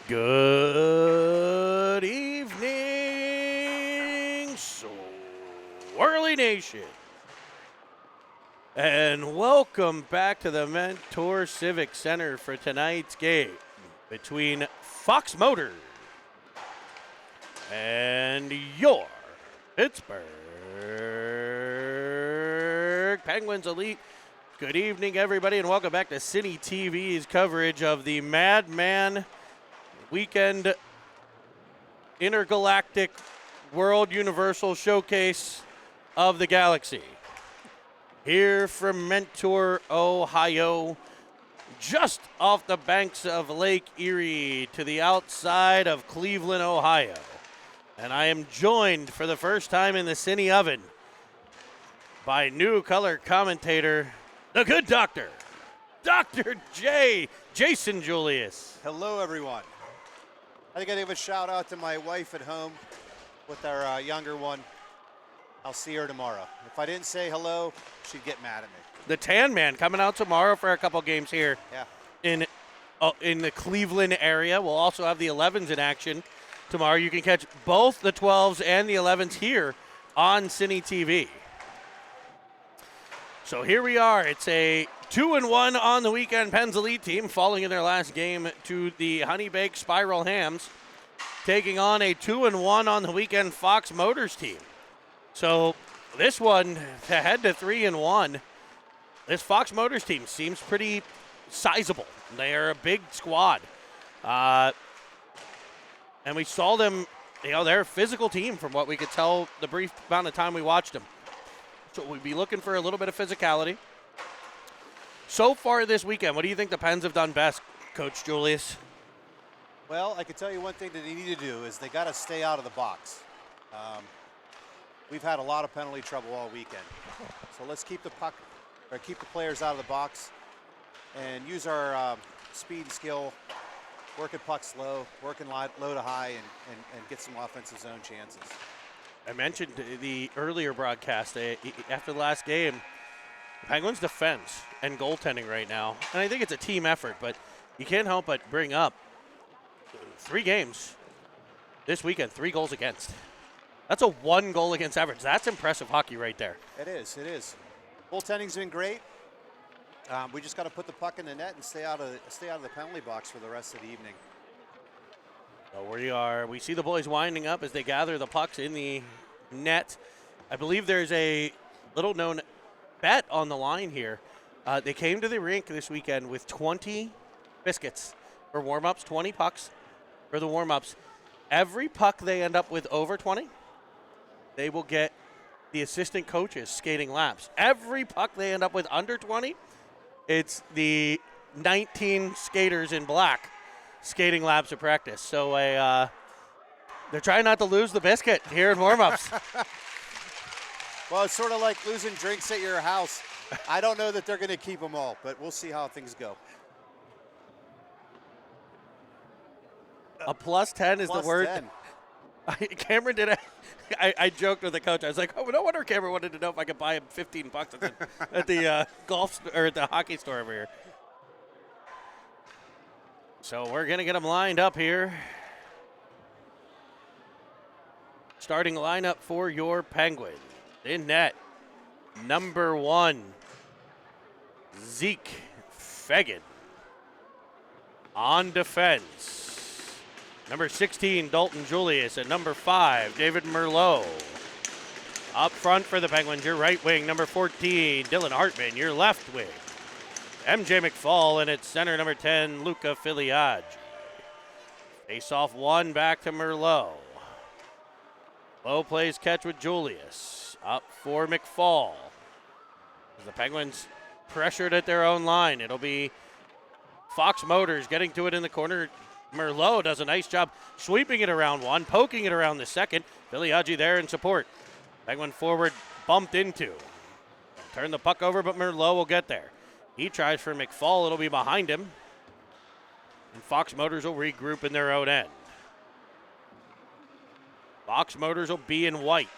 Good evening, Swirly Nation. And welcome back to the Mentor Civic Center for tonight's game between Fox Motors and your Pittsburgh Penguins Elite. Good evening, everybody, and welcome back to Cine TV's coverage of the Madman Weekend Intergalactic World Universal Showcase of the Galaxy. Here from Mentor, Ohio, just off the banks of Lake Erie to the outside of Cleveland, Ohio. And I am joined for the first time in the Cine Oven by new color commentator, the good doctor, Dr. Jason Julius. Hello, everyone. I think I give a shout out to my wife at home with our younger one. I'll see her tomorrow. If I didn't say hello, she'd get mad at me. The Tan Man coming out tomorrow for a couple games here Yeah. in the Cleveland area. We'll also have the 11s in action tomorrow. You can catch both the 12s and the 11s here on Cine TV. So here we are. It's a 2-1 on the weekend Pens Elite team, falling in their last game to the Honey Baked Spiral Hams, taking on a 2-1 on the weekend Fox Motors team. So this one, to head to 3-1, this Fox Motors team seems pretty sizable. They are a big squad. And we saw them, they're a physical team from what we could tell the brief amount of time we watched them. So we'd be looking for a little bit of physicality. So far this weekend, what do you think the Pens have done best, Coach Julius? Well, I can tell you one thing that they need to do is they got to stay out of the box. We've had a lot of penalty trouble all weekend. So let's keep the puck, or keep the players out of the box and use our speed and skill, working pucks low, working low to high, and get some offensive zone chances. I mentioned the earlier broadcast after the last game, the Penguins' defense and goaltending right now, and I think it's a team effort, but you can't help but bring up 3 games this weekend, 3 goals against. That's a 1 goal against average. That's impressive hockey right there. It is. It is. Goaltending's been great. We just got to put the puck in the net and stay out of the penalty box for the rest of the evening. So we see the boys winding up as they gather the pucks in the net. I believe there's a little-known bet on the line here. They came to the rink this weekend with 20 biscuits for warm-ups, 20 pucks for the warm-ups. Every puck they end up with over 20, they will get the assistant coaches skating laps. Every puck they end up with under 20, it's the 19 skaters in black skating laps of practice. So they're trying not to lose the biscuit here in warm-ups. Well, it's sort of like losing drinks at your house. I don't know that they're going to keep them all, but we'll see how things go. A plus 10 is Plus the word. 10. Cameron did it. I joked with the coach. I was like, oh, no wonder Cameron wanted to know if I could buy him $15 at the golf or at the hockey store over here. So we're going to get them lined up here. Starting lineup for your Penguins. In net, number 1, Zeke Fegan. On defense, number 16, Dalton Julius, and number 5, David Merlot. Up front for the Penguins, your right wing, number 14, Dylan Hartman, your left wing. MJ McFall, and at center, number 10, Luca Filiaggi. Face off 1 back to Merlot. Low plays catch with Julius. Up for McFall. As the Penguins pressured at their own line. It'll be Fox Motors getting to it in the corner. Merlot does a nice job sweeping it around 1, poking it around the second. Filiaggi there in support. Penguin forward bumped into. Turn the puck over, but Merlot will get there. He tries for McFall. It'll be behind him. And Fox Motors will regroup in their own end. Fox Motors will be in white.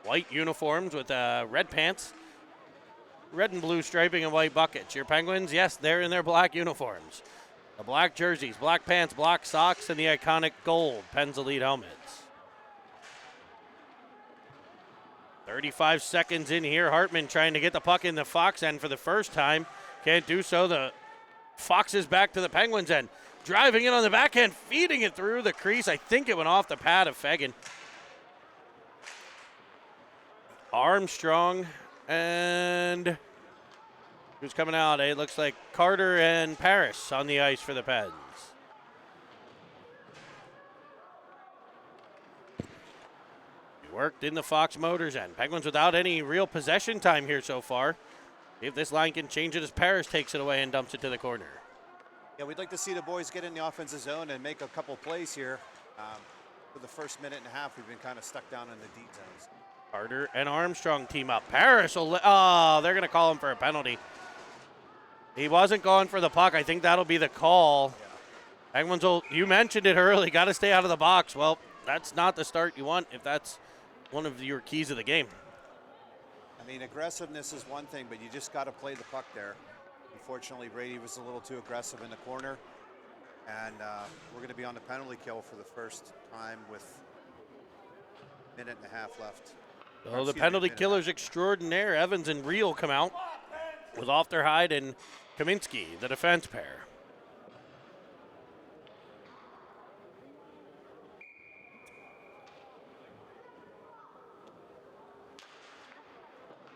White uniforms with red pants, red and blue striping and white buckets. Your Penguins, yes, they're in their black uniforms. The black jerseys, black pants, black socks, and the iconic gold Pens Elite helmets. 35 seconds in here. Hartman trying to get the puck in the Fox end for the first time. Can't do so. The Fox is back to the Penguins end. Driving in on the backhand, feeding it through the crease. I think it went off the pad of Fegan. Armstrong and who's coming out? It looks like Carter and Paris on the ice for the Pens. Worked in the Fox Motors end. Penguins without any real possession time here so far. See if this line can change it as Paris takes it away and dumps it to the corner. Yeah, we'd like to see the boys get in the offensive zone and make a couple plays here. For the first minute and a half, we've been kind of stuck down in the deep zones. Carter and Armstrong team up. Paris will, they're going to call him for a penalty. He wasn't going for the puck. I think that'll be the call. Yeah. Penguins will, you mentioned it early, got to stay out of the box. Well, that's not the start you want if that's one of your keys of the game. I mean, aggressiveness is one thing, but you just got to play the puck there. Unfortunately, Brady was a little too aggressive in the corner, and we're going to be on the penalty kill for the first time with a minute and a half left. So the penalty killers extraordinaire, Evans and Reel, come out with Ofterhide and Kaminsky, the defense pair.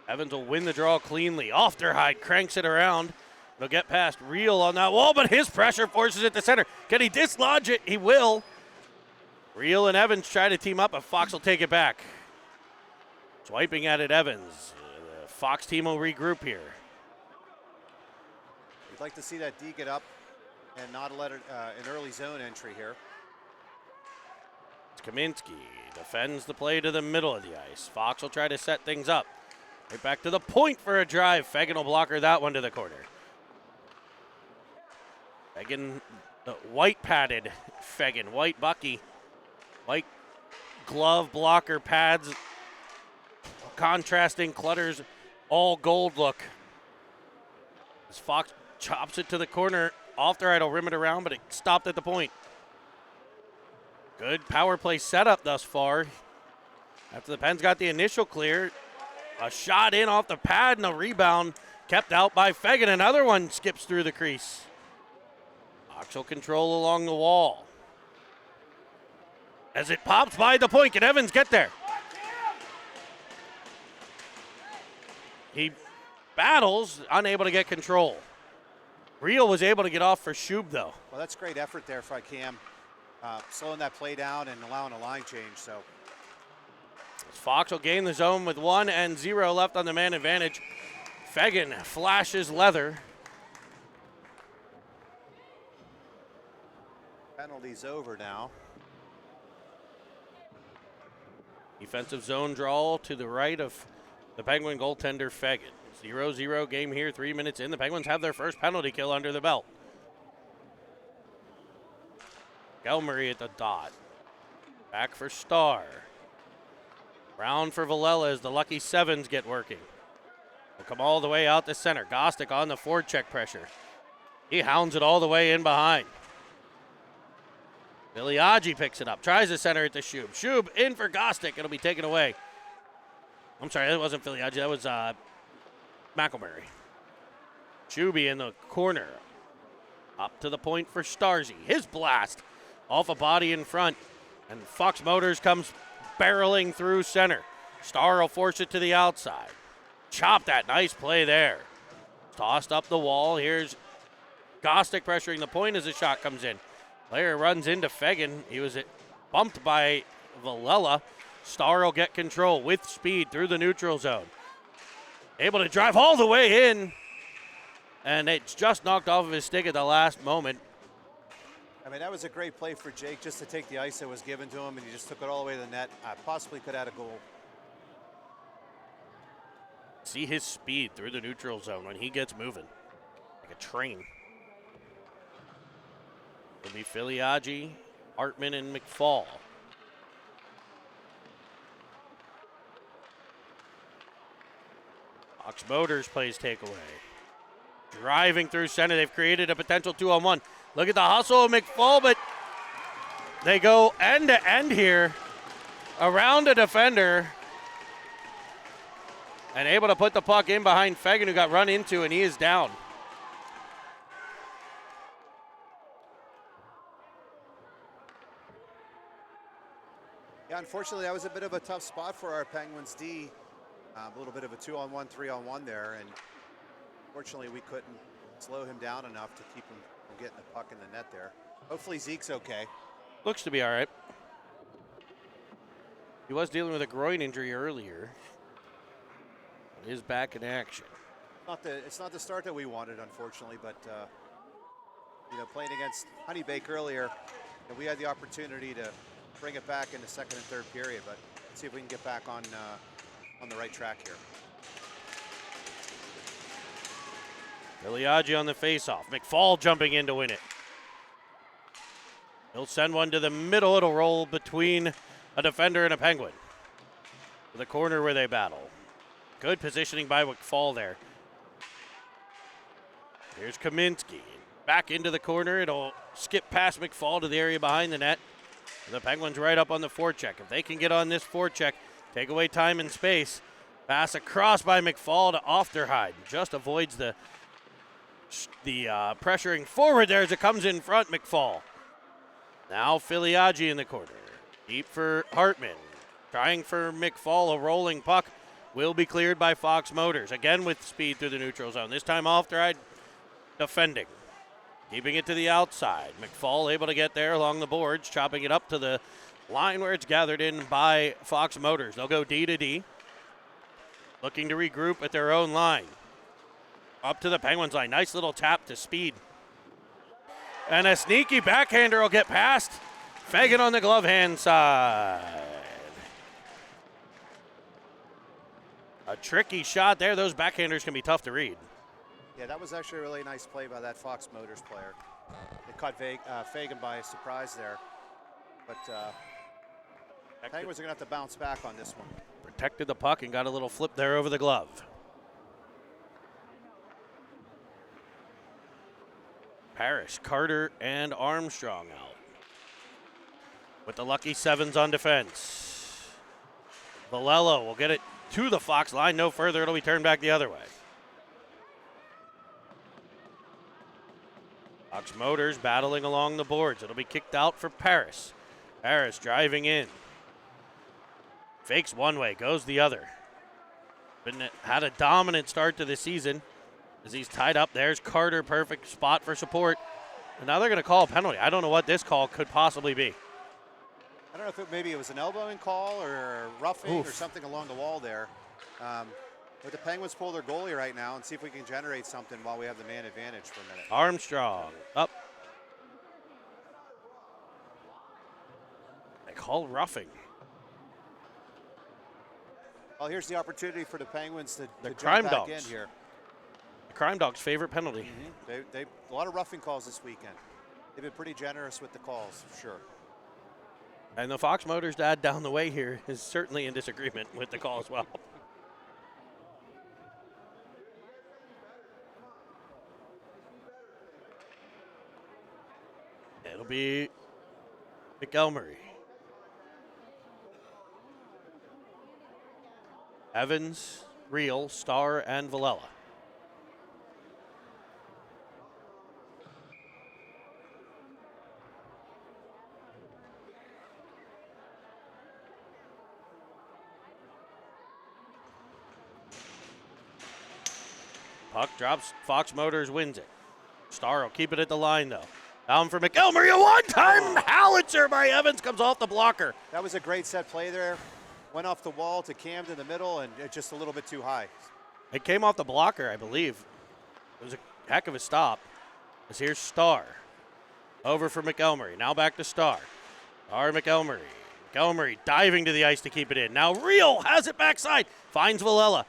Evans will win the draw cleanly. Ofterhide cranks it around. He'll get past Reel on that wall, but his pressure forces it to center. Can he dislodge it? He will. Reel and Evans try to team up, but Fox will take it back. Swiping at it, Evans. The Fox team will regroup here. We'd like to see that D get up and not let it an early zone entry here. It's Kaminsky defends the play to the middle of the ice. Fox will try to set things up. Right back to the point for a drive. Fegan will blocker that one to the corner. Fegan, the white padded Fegan, white Bucky, white glove blocker pads, contrasting clutters, all gold look. As Fox chops it to the corner, off the right, will rim it around, but it stopped at the point. Good power play setup thus far. After the Pens got the initial clear, a shot in off the pad and a rebound kept out by Fegan. Another one skips through the crease. Fox will control along the wall. As it pops by the point, can Evans get there? He battles, unable to get control. Reel was able to get off for Shub, though. Well, that's great effort there by Cam, slowing that play down and allowing a line change. So Fox will gain the zone with 1-0 left on the man advantage. Fegan flashes leather. penalty's over now. Defensive zone draw to the right of the Penguin goaltender Fegan. 0-0 game here, 3 minutes in. The Penguins have their first penalty kill under the belt. Gelmurray at the dot. Back for Starr. Round for Villela as the lucky sevens get working. They'll come all the way out to center. Gostick on the forecheck pressure. He hounds it all the way in behind. Viliaggi picks it up. Tries to center it to Shub. Shub in for Gostick. It'll be taken away. I'm sorry, that wasn't Viliaggi. That was McElmurray. Shuby in the corner. Up to the point for Starzy. His blast off a body in front. And Fox Motors comes barreling through center. Starr will force it to the outside. Chop that. Nice play there. Tossed up the wall. Here's Gostick pressuring the point as the shot comes in. Player runs into Fegan. He was bumped by Villela. Starr will get control with speed through the neutral zone. Able to drive all the way in. And it's just knocked off of his stick at the last moment. I mean, that was a great play for Jake just to take the ice that was given to him, and he just took it all the way to the net. Possibly could have had a goal. See his speed through the neutral zone when he gets moving. Like a train. It'll be Filiaggi, Hartman, and McFall. Fox Motors plays takeaway. Driving through center, they've created a potential 2-on-1. Look at the hustle of McFall, but they go end to end here around a defender and able to put the puck in behind Fagan, who got run into, and he is down. Yeah, unfortunately, that was a bit of a tough spot for our Penguins D. A little bit of a 2-on-1, 3-on-1 there, and fortunately we couldn't slow him down enough to keep him from getting the puck in the net there. Hopefully Zeke's okay. Looks to be all right. He was dealing with a groin injury earlier. But is back in action. It's not the start that we wanted, unfortunately, but playing against Honeybake earlier, we had the opportunity to bring it back in the second and third period, but let's see if we can get back on the right track here. Filiaggi on the faceoff. McFall jumping in to win it. He'll send one to the middle. It'll roll between a defender and a Penguin. To the corner where they battle. Good positioning by McFall there. Here's Kaminsky. Back into the corner. It'll skip past McFall to the area behind the net. The Penguins right up on the forecheck. If they can get on this forecheck, take away time and space. Pass across by McFall to Ofterhide. Just avoids the pressuring forward there as it comes in front, McFall. Now Filiaggi in the corner. Deep for Hartman. Trying for McFall, a rolling puck. Will be cleared by Fox Motors. Again with speed through the neutral zone. This time Ofterhide defending. Keeping it to the outside. McFall able to get there along the boards, chopping it up to the line where it's gathered in by Fox Motors. They'll go D to D. Looking to regroup at their own line. Up to the Penguins line. Nice little tap to speed. And a sneaky backhander will get past. Fagan on the glove hand side. A tricky shot there. Those backhanders can be tough to read. Yeah, that was actually a really nice play by that Fox Motors player. It caught Fagan by surprise there. But Penguins are going to have to bounce back on this one. Protected the puck and got a little flip there over the glove. Parrish, Carter, and Armstrong out. With the lucky sevens on defense. Valello will get it to the Fox line. No further. It'll be turned back the other way. Fox Motors battling along the boards. It'll be kicked out for Paris. Paris driving in. Fakes one way, goes the other. Had a dominant start to the season as he's tied up. There's Carter, perfect spot for support. And now they're going to call a penalty. I don't know what this call could possibly be. I don't know if maybe it was an elbowing call or roughing or something along the wall there. But the Penguins pull their goalie right now and see if we can generate something while we have the man advantage for a minute. Armstrong up. They call roughing. Well, here's the opportunity for the Penguins to The jump Crime back Dogs. in here. The Crime Dogs' favorite penalty. They a lot of roughing calls this weekend. They've been pretty generous with the calls, for sure. And the Fox Motors dad down the way here is certainly in disagreement with the call as well. It'll be McElmurray. Evans, Reel, Starr, and Valella. Puck drops, Fox Motors wins it. Starr will keep it at the line, though. Down for McElmurray, a one-time howitzer by Evans comes off the blocker. That was a great set play there. Went off the wall to Camden in the middle, and it's just a little bit too high. It came off the blocker, I believe. It was a heck of a stop. As here's Starr. Over for McElmurray. Now back to Starr. Starr, McElmurray. McElmurray diving to the ice to keep it in. Now Reel has it backside. Finds Valella.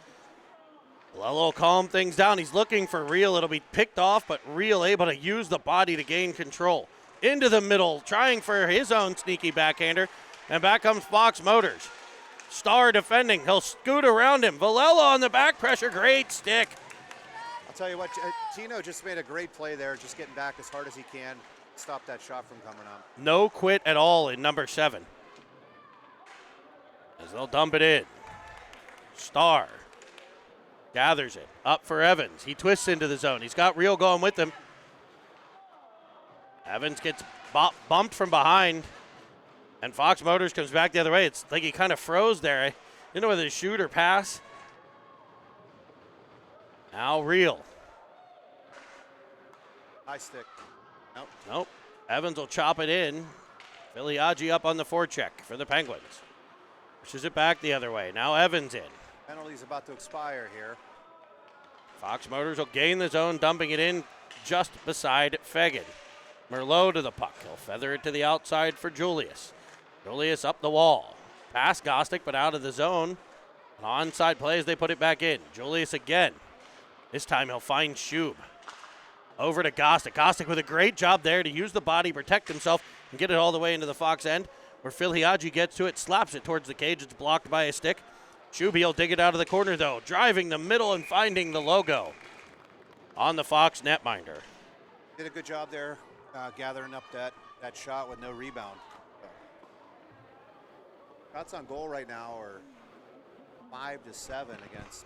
Valella will calm things down. He's looking for Reel. It'll be picked off, but Reel able to use the body to gain control. Into the middle, trying for his own sneaky backhander. And back comes Fox Motors. Starr defending. He'll scoot around him. Valella on the back pressure. Great stick. I'll tell you what, Tino just made a great play there, just getting back as hard as he can. Stop that shot from coming up. No quit at all in number 7. As they'll dump it in. Starr gathers it. Up for Evans. He twists into the zone. He's got Real going with him. Evans gets bumped from behind. And Fox Motors comes back the other way. It's like he kind of froze there. I didn't know whether to shoot or pass. Now Real. High stick. Nope. Nope. Evans will chop it in. Filiaggi up on the forecheck for the Penguins. Pushes it back the other way. Now Evans in. Penalty's about to expire here. Fox Motors will gain the zone, dumping it in just beside Fegan. Merlot to the puck. He'll feather it to the outside for Julius. Julius up the wall. Past Gostick, but out of the zone. An onside play as they put it back in. Julius again. This time he'll find Schub. Over to Gostick. Gostick with a great job there to use the body, protect himself, and get it all the way into the Fox end, where Filiaggi gets to it, slaps it towards the cage. It's blocked by a stick. Shuby will dig it out of the corner, though, driving the middle and finding the logo on the Fox netminder. Did a good job there gathering up that shot with no rebound. Shots on goal right now are 5-7 against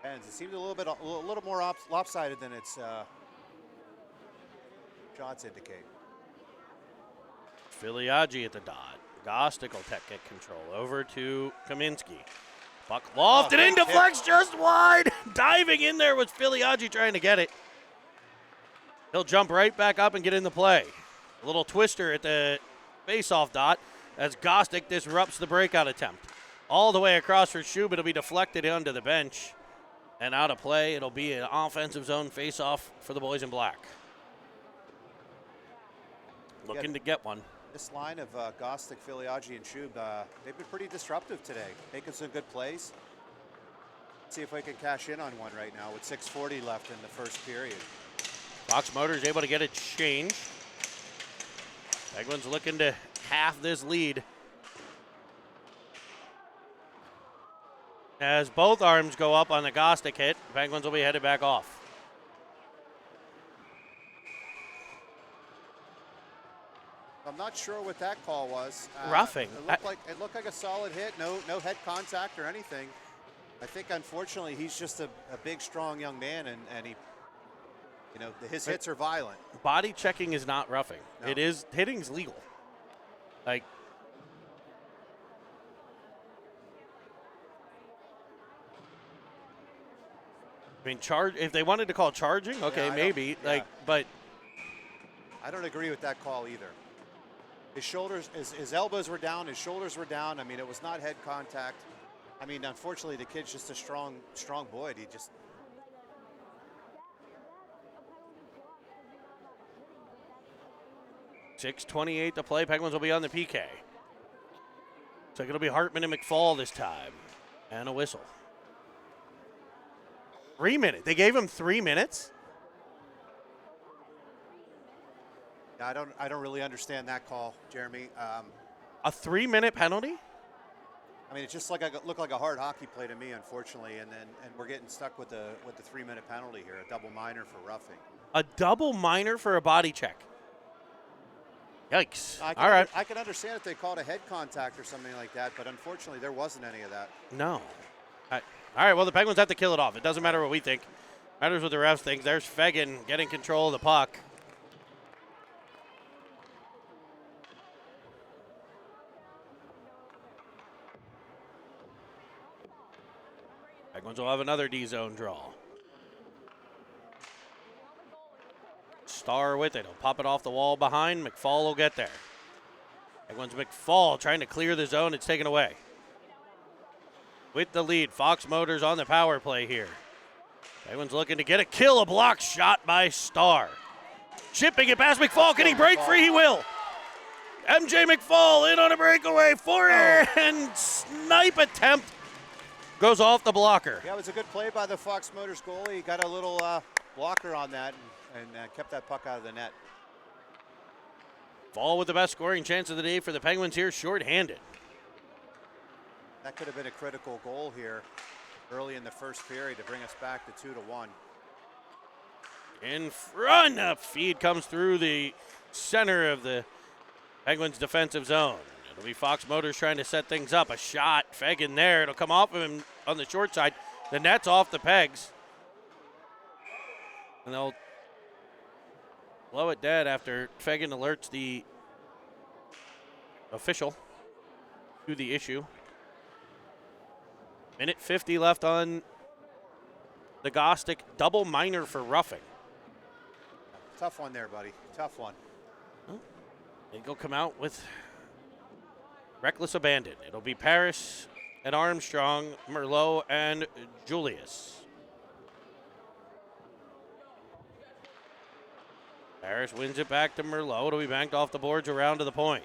Pens. It seems a little more lopsided than its shots indicate. Filiaggi at the dot. Gostick will get control. Over to Kaminsky. Puck lofted in, deflects just wide. Diving in there was Filiaggi trying to get it. He'll jump right back up and get in the play. A little twister at the face-off dot as Gostick disrupts the breakout attempt. All the way across for Schub. It'll be deflected onto the bench and out of play. It'll be an offensive zone face-off for the boys in black. Looking to get one. This line of Gostick, Filiaggi, and Schub, they've been pretty disruptive today, making some good plays. Let's see if we can cash in on one right now with 6:40 left in the first period. Fox Motors able to get it changed. Penguins looking to half this lead. As both arms go up on the Gostick hit, Penguins will be headed back off. I'm not sure what that call was. Roughing. It looked like a solid hit. No head contact or anything. I think unfortunately he's just a big, strong young man, and he, his hits are violent. Body checking is not roughing. No. It is hitting's legal. Like. I mean, if they wanted to call charging, okay, Yeah, maybe. But I don't agree with that call either. His shoulders, his elbows were down, his shoulders were down. I mean, it was not head contact. I mean, unfortunately, the kid's just a strong boy. He just. .6:28 to play. Penguins will be on the PK. So it'll be Hartman and McFall this time. And a whistle. 3 minutes. They gave him 3 minutes? I don't really understand that call, Jeremy. A 3-minute penalty? I mean, it just looked like a hard hockey play to me, unfortunately, and we're getting stuck with the 3-minute penalty here, a double minor for roughing. A double minor for a body check. Yikes. All right. I can understand if they called a head contact or something like that, but unfortunately there wasn't any of that. No. All right, well, the Penguins have to kill it off. It doesn't matter what we think. Matters what the refs think. There's Fegan getting control of the puck. Penguins will have another D-zone draw. Starr with it. He'll pop it off the wall behind. McFall will get there. Penguins McFall trying to clear the zone. It's taken away. With the lead, Fox Motors on the power play here. Penguins looking to get a kill. A block shot by Starr. Chipping it past McFall. Can he break free? He will. MJ McFall in on a breakaway. Forehand snipe attempt. Goes off the blocker. Yeah, it was a good play by the Fox Motors goalie. He got a little blocker on that and kept that puck out of the net. Fall with the best scoring chance of the day for the Penguins here, shorthanded. That could have been a critical goal here early in the first period to bring us back to 2-1. in front. A feed comes through the center of the Penguins' defensive zone. It'll be Fox Motors trying to set things up. A shot, Fagan there. It'll come off of him on the short side. The net's off the pegs. And they'll blow it dead after Fagan alerts the official to the issue. Minute 50 left on the Gostick double minor for roughing. Tough one there, buddy. Tough one. And he'll come out with reckless abandon. It'll be Paris and Armstrong, Merlot and Julius. Paris wins it back to Merlot. It'll be banked off the boards around to the point.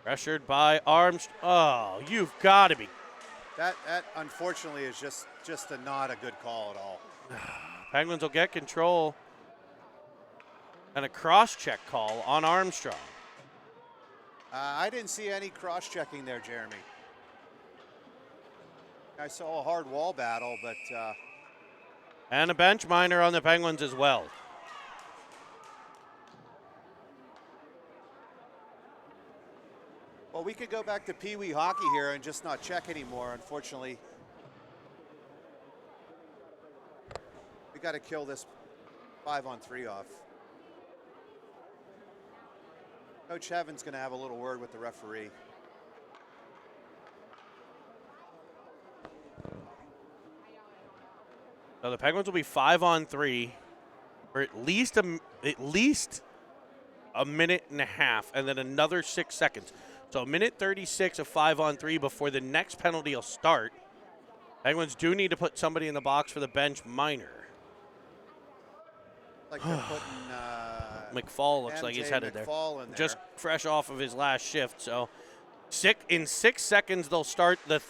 Pressured by Armstrong. Oh, you've got to be. That unfortunately is just not a good call at all. Penguins will get control. And a cross-check call on Armstrong. I didn't see any cross-checking there, Jeremy. I saw a hard wall battle, but... And a bench minor on the Penguins as well. Well, we could go back to Pee Wee hockey here and just not check anymore, unfortunately. We got to kill this 5-on-3 off. Coach Heaven's going to have a little word with the referee. So the Penguins will be 5-on-3 for at least a minute and a half, and then another 6 seconds. So a minute 36 of 5-on-3 before the next penalty will start. Penguins do need to put somebody in the box for the bench minor. Like they're putting McFall looks like he's headed there. In there. Just fresh off of his last shift. So in 6 seconds, they'll start the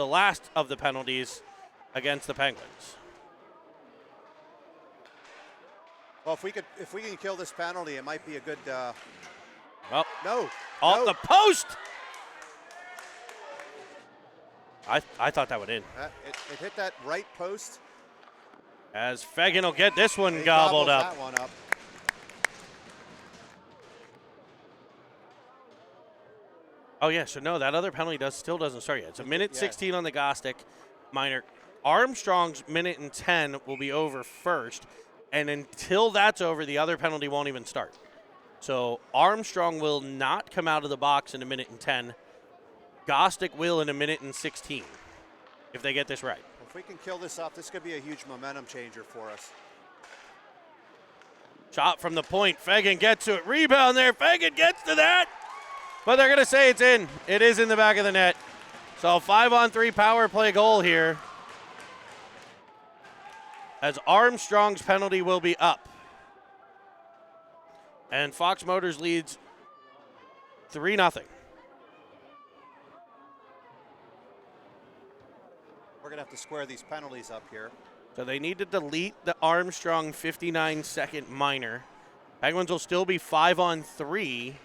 last of the penalties against the Penguins. Well, if we can kill this penalty, it might be a good. Well, no. Off the post. I thought that would in. It hit that right post. As Fagan will get this one He gobbled gobbles up. that one up. Oh, yeah, so no, that other penalty still doesn't start yet. It's a minute 16 on the Gostick minor. Armstrong's minute and 10 will be over first, and until that's over, the other penalty won't even start. So Armstrong will not come out of the box in a minute and 10. Gostick will in a minute and 16, if they get this right. If we can kill this off, this could be a huge momentum changer for us. Shot from the point. Fagan gets to it. Rebound there. Fagan gets to that. But they're going to say it's in. It is in the back of the net. So 5-on-3 power play goal here. As Armstrong's penalty will be up. And Fox Motors leads 3-0. We're going to have to square these penalties up here. So they need to delete the Armstrong 59-second minor. Penguins will still be 5-on-3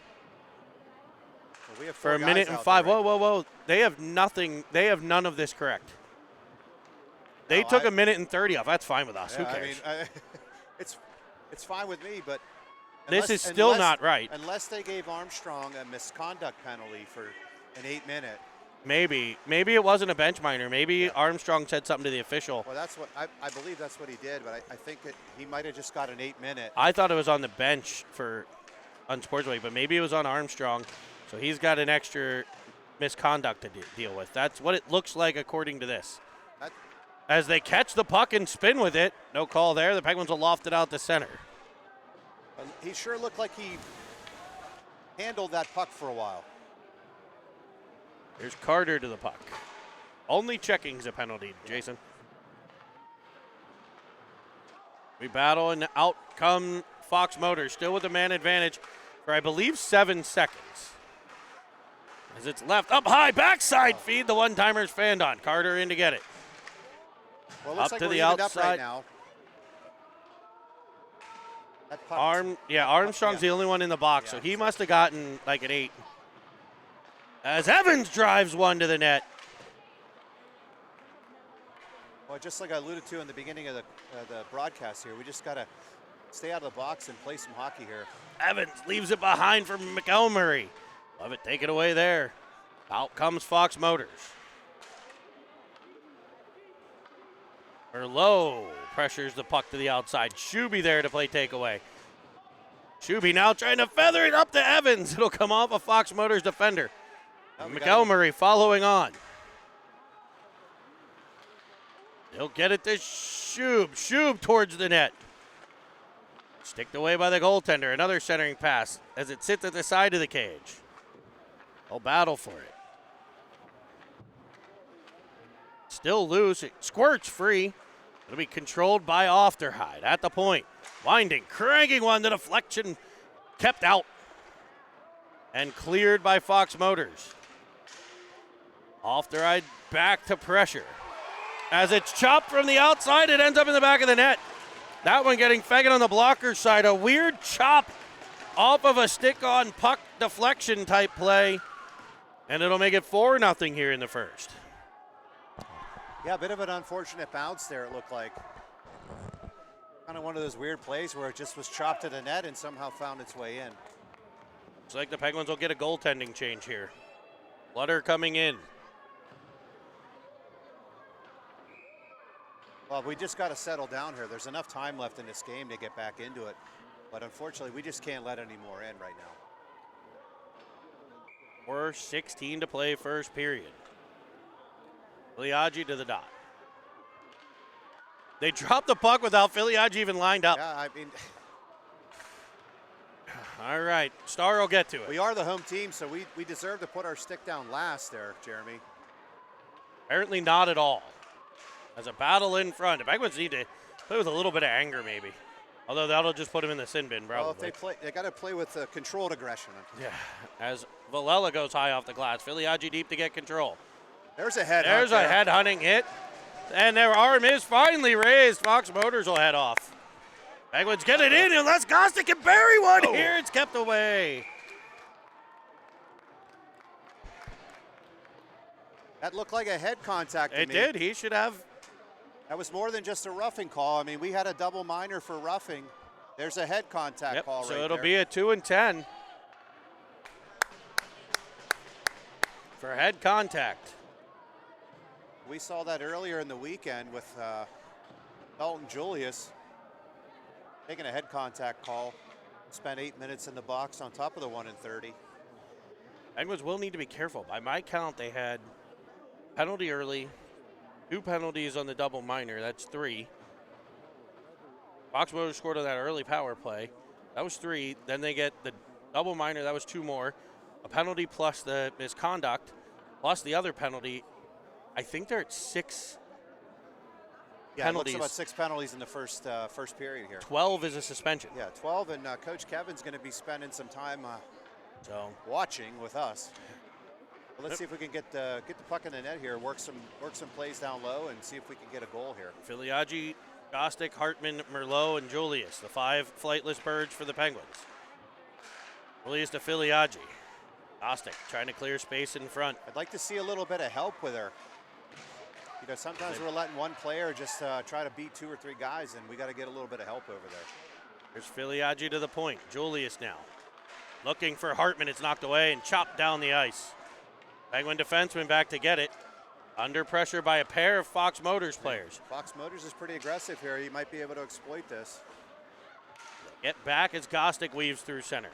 well, we have for a minute and 5. Whoa. They have nothing. They have none of this correct. They took a minute and 30 off. That's fine with us. Yeah, Who cares? I mean, it's fine with me, but this is still not right. Unless they gave Armstrong a misconduct penalty for an 8-minute. Maybe it wasn't a bench minor. Maybe Armstrong said something to the official. Well, that's what I believe. That's what he did, but I think that he might have just got an 8-minute. I thought it was on the bench for unsportsmanlike, but maybe it was on Armstrong. So he's got an extra misconduct to deal with. That's what it looks like according to this. As they catch the puck and spin with it, no call there. The Penguins will loft it out to center. He sure looked like he handled that puck for a while. Here's Carter to the puck. Only checking's a penalty, Jason. We battle, and out come Fox Motors, still with a man advantage for, I believe, 7 seconds. As it's left up high, backside feed, the one-timer's fanned on. Carter in to get it. Well, it looks up like to we're the evened outside. up right now. That puck, Armstrong's the only one in the box, so he must have gotten like an 8. As Evans drives one to the net. Well, just like I alluded to in the beginning of the broadcast here, we just got to stay out of the box and play some hockey here. Evans leaves it behind for Montgomery. Love it, take it away there. Out comes Fox Motors. Merlot pressures the puck to the outside. Shuby there to play takeaway. Shuby now trying to feather it up to Evans. It'll come off a Fox Motors defender. Oh, Montgomery following on. He'll get it to Shub. Shub towards the net. Sticked away by the goaltender. Another centering pass as it sits at the side of the cage. They'll battle for it. Still loose. It squirts free. It'll be controlled by Ofterhide at the point. Winding, cranking one. The deflection kept out and cleared by Fox Motors. Ofterhide back to pressure. As it's chopped from the outside, it ends up in the back of the net. That one getting Fegan on the blocker side. A weird chop off of a stick-on puck deflection type play. And it'll make it 4-0 here in the first. Yeah, a bit of an unfortunate bounce there, it looked like. Kind of one of those weird plays where it just was chopped to the net and somehow found its way in. Looks like the Penguins will get a goaltending change here. Lutter coming in. Well, we just got to settle down here. There's enough time left in this game to get back into it. But unfortunately, we just can't let any more in right now. 4:16 to play first period. Filiaggi to the dot. They dropped the puck without Filiaggi even lined up. Yeah, I mean, All right, Star will get to it. we are the home team, so we deserve to put our stick down last there, Jeremy. Apparently not at all. As a battle in front. The Penguins need to play with a little bit of anger maybe. Although that'll just put him in the sin bin probably. Well, if they got to play with controlled aggression. Yeah, as Villela goes high off the glass. Filiaggi deep to get control. There's a head. There's a head-hunting hit. And their arm is finally raised. Fox Motors will head off. Penguins get it in unless Gostick can bury one here. It's kept away. That looked like a head contact to It me. did. He should have. That was more than just a roughing call. I mean, we had a double minor for roughing. There's a head contact call right there. So it'll be a 2-10 for head contact. We saw that earlier in the weekend with Dalton Julius taking a head contact call. Spent 8 minutes in the box on top of the 1:30. Penguins will need to be careful. By my count, they had penalty early, 2 penalties on the double minor. That's 3. Fox Motors scored on that early power play. That was 3. Then they get the double minor. That was 2 more. A penalty plus the misconduct, plus the other penalty. I think they're at 6 penalties. It looks about 6 penalties in the first period here. 12 is a suspension. Yeah, 12, and Coach Kevin's going to be spending some time watching with us. Well, let's see if we can get the puck in the net here, work some plays down low, and see if we can get a goal here. Filiaggi, Gostick, Hartman, Merlot, and Julius, the 5 flightless birds for the Penguins. Julius to Filiaggi. Gostick trying to clear space in front. I'd like to see a little bit of help with her. You know, sometimes we're letting one player just try to beat 2 or 3 guys, and we got to get a little bit of help over there. Here's Filiaggi to the point. Julius now. Looking for Hartman. It's knocked away and chopped down the ice. Penguin defenseman back to get it. Under pressure by a pair of Fox Motors players. Fox Motors is pretty aggressive here. He might be able to exploit this. Get back as Gostick weaves through center.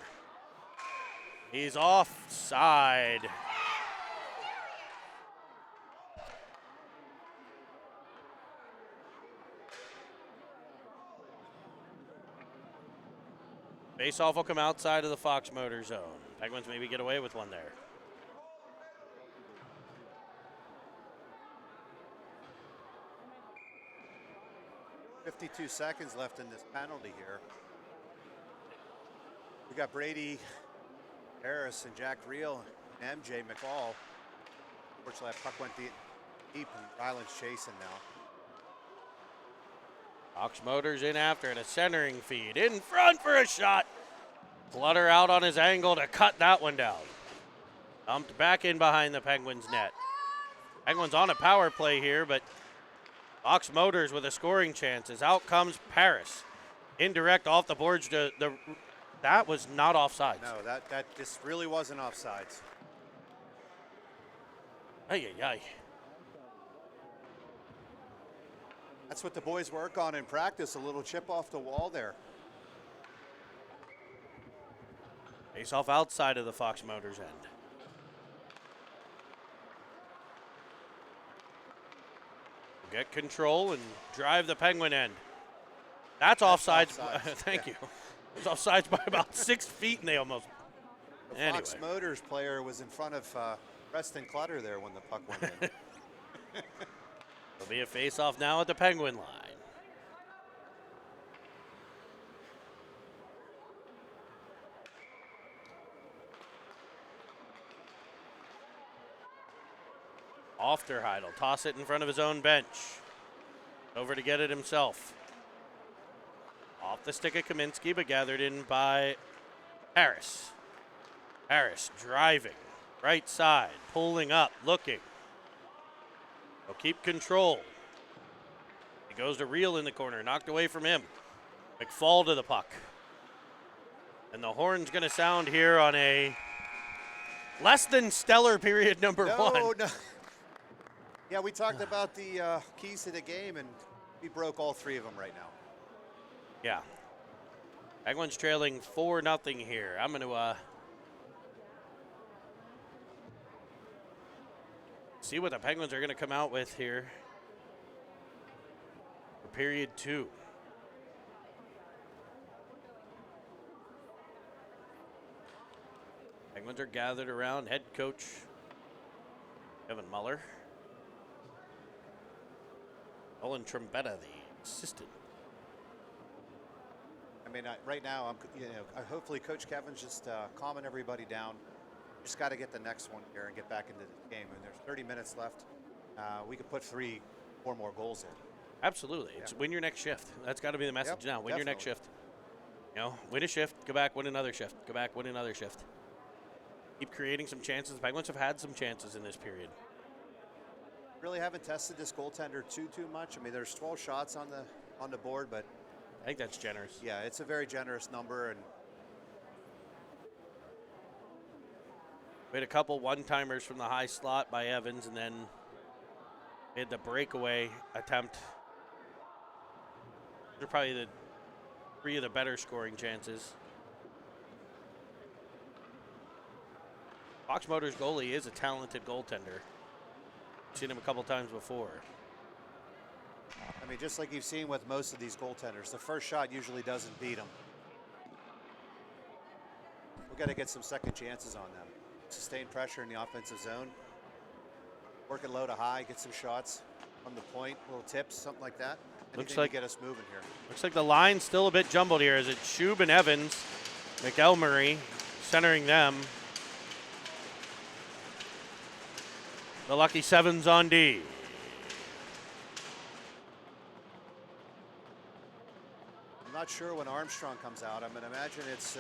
He's offside. Face-off will come outside of the Fox Motor zone. Penguins maybe get away with one there. .52 seconds left in this penalty here. We got Brady Harris and Jack Reel and MJ McCall. Unfortunately, that puck went deep and Ryland's chasing now. Fox Motors in after it, a centering feed. In front for a shot. Clutter out on his angle to cut that one down. Dumped back in behind the Penguins net. Penguins on a power play here, but Fox Motors with a scoring chance as out comes Paris. Indirect off the boards. That was not offsides. No, this really wasn't offsides. Ay, ay, ay. That's what the boys work on in practice, a little chip off the wall there. Face off outside of the Fox Motors end. Get control and drive the Penguin end. That's offsides. Thank you. It was offsides by about 6 feet, and they almost. The Fox Motors player was in front of Preston Clutter there when the puck went in. There'll be a face-off now at the Penguin line. Ofterheidel toss it in front of his own bench. Over to get it himself. Off the stick of Kaminsky, but gathered in by Harris. Harris driving. Right side, pulling up, looking. He'll keep control. He goes to Reel in the corner, knocked away from him. McFall to the puck. And the horn's going to sound here on a less than stellar period number one. No. Yeah, we talked about the keys to the game, and we broke all 3 of them right now. Yeah. Penguins trailing 4-0 here. I'm going to see what the Penguins are going to come out with here for period 2. Penguins are gathered around head coach Kevin Muller. Owen Trombetta, the assistant. I mean, right now, hopefully Coach Kevin's just calming everybody down. Just got to get the next one here and get back into the game. And there's 30 minutes left. We could put 3 or more goals in. Absolutely. It's win your next shift. That's got to be the message now. Win your next shift. Win a shift, go back, win another shift. Go back, win another shift. Keep creating some chances. The Penguins have had some chances in this period. Really haven't tested this goaltender too much. I mean, there's 12 shots on the board, but I think that's generous. Yeah, it's a very generous number. And we had a couple one-timers from the high slot by Evans, and then we had the breakaway attempt. They're probably the 3 of the better scoring chances. Fox Motors goalie is a talented goaltender. Seen him a couple times before. I mean, just like you've seen with most of these goaltenders, the first shot usually doesn't beat them. We've got to get some second chances on them. Sustain pressure in the offensive zone. Work it low to high, get some shots from the point, little tips, something like that. Looks like to get us moving here. Looks like the line's still a bit jumbled here. Is it Shub and Evans? McElmurray centering them. The Lucky Sevens on D. I'm not sure when Armstrong comes out. I'm going to imagine it's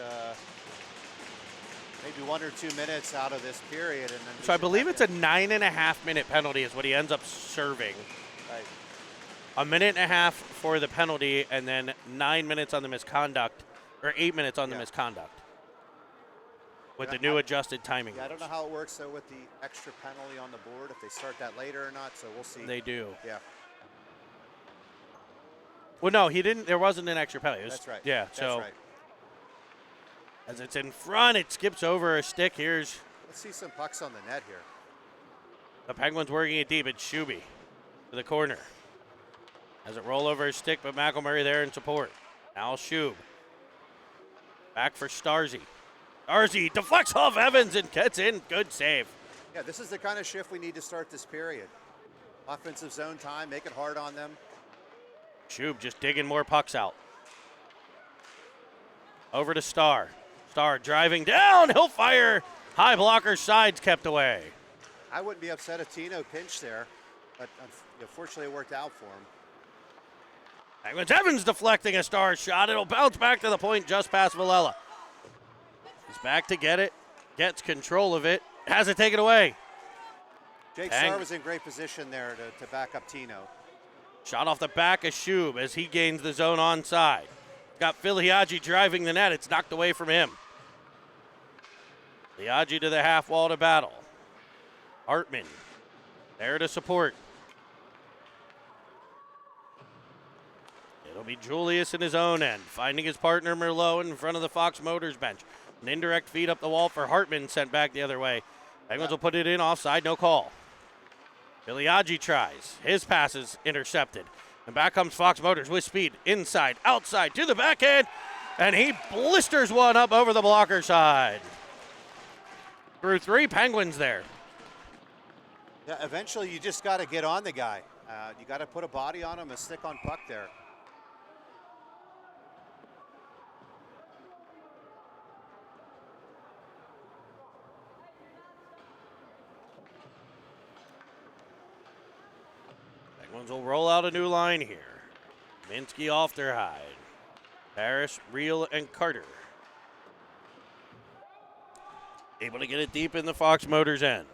maybe 1 or 2 minutes out of this period. And then so I believe it's a 9.5-minute penalty is what he ends up serving. Right. A minute and a half for the penalty, and then 9 minutes on the misconduct, or 8 minutes on the misconduct. With the new adjusted timing. Yeah, I don't know how it works though with the extra penalty on the board, if they start that later or not, so we'll see. They do. Yeah. Well, no, he didn't. There wasn't an extra penalty. That's right. Yeah, That's so right. As it's in front, it skips over a stick. Let's see some pucks on the net here. The Penguins working it deep. It's Shuby to the corner. Has it roll over his stick, but McElmurray there in support. Now Shub. Back for Starzy. Starzy deflects off Evans and gets in. Good save. Yeah, this is the kind of shift we need to start this period. Offensive zone time, make it hard on them. Shub just digging more pucks out. Over to Star. Star driving down. He'll fire. High blocker, sides kept away. I wouldn't be upset if Tino pinched there, but unfortunately it worked out for him. Penguins Evans deflecting a Star shot. It'll bounce back to the point just past Villela. He's back to get it. Gets control of it. Has it taken away. Jake Star was in great position there to back up Tino. Shot off the back of Shub as he gains the zone onside. Got Filiaggi driving the net. It's knocked away from him. Filiaggi to the half wall to battle. Hartman there to support. It'll be Julius in his own end, finding his partner Merlot in front of the Fox Motors bench. An indirect feed up the wall for Hartman, sent back the other way. Penguins will put it in offside, no call. Filiaggi tries. His pass is intercepted. And back comes Fox Motors with speed. Inside, outside, to the backhand. And he blisters one up over the blocker side. Through 3 Penguins there. Yeah, eventually you just got to get on the guy. You got to put a body on him, a stick on puck there. Penguins will roll out a new line here. Minsky, Ofterhide, Parrish, Reel, and Carter. Able to get it deep in the Fox Motors end.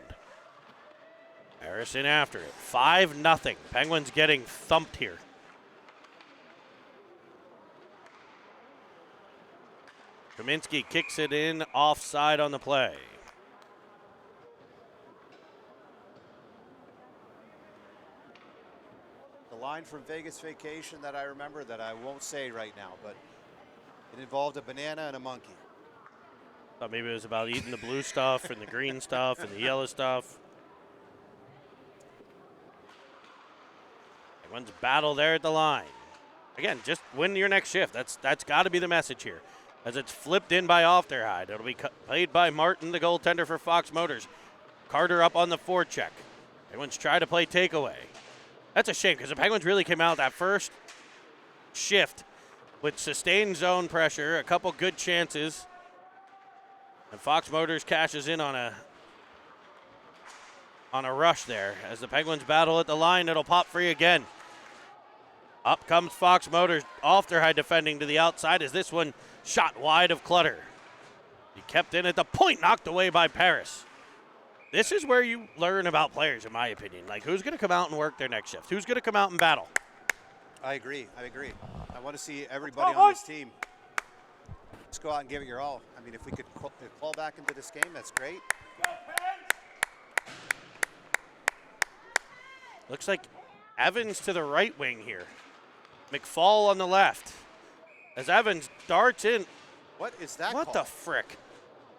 Harrison after it. 5-0. Penguins getting thumped here. Kaminsky kicks it in offside on the play. The line from Vegas Vacation that I remember that I won't say right now, but it involved a banana and a monkey. Thought maybe it was about eating the blue stuff and the green stuff and the yellow stuff. Penguins battle there at the line. Again, just win your next shift. That's got to be the message here. As it's flipped in by Ofterhide. It'll be played by Martin, the goaltender for Fox Motors. Carter up on the forecheck. Penguins try to play takeaway. That's a shame because the Penguins really came out that first shift with sustained zone pressure, a couple good chances. And Fox Motors cashes in on a rush there. As the Penguins battle at the line, it'll pop free again. Up comes Fox Motors. Ofterhide defending to the outside as this one shot wide of Clutter. He kept in at the point, knocked away by Paris. This is where you learn about players, in my opinion. Like, who's going to come out and work their next shift? Who's going to come out and battle? I agree. I want to see everybody on this team just go out and give it your all. I mean, if we could call back into this game, that's great. Looks like Evans to the right wing here. McFall on the left. As Evans darts in. What is that What call? the frick?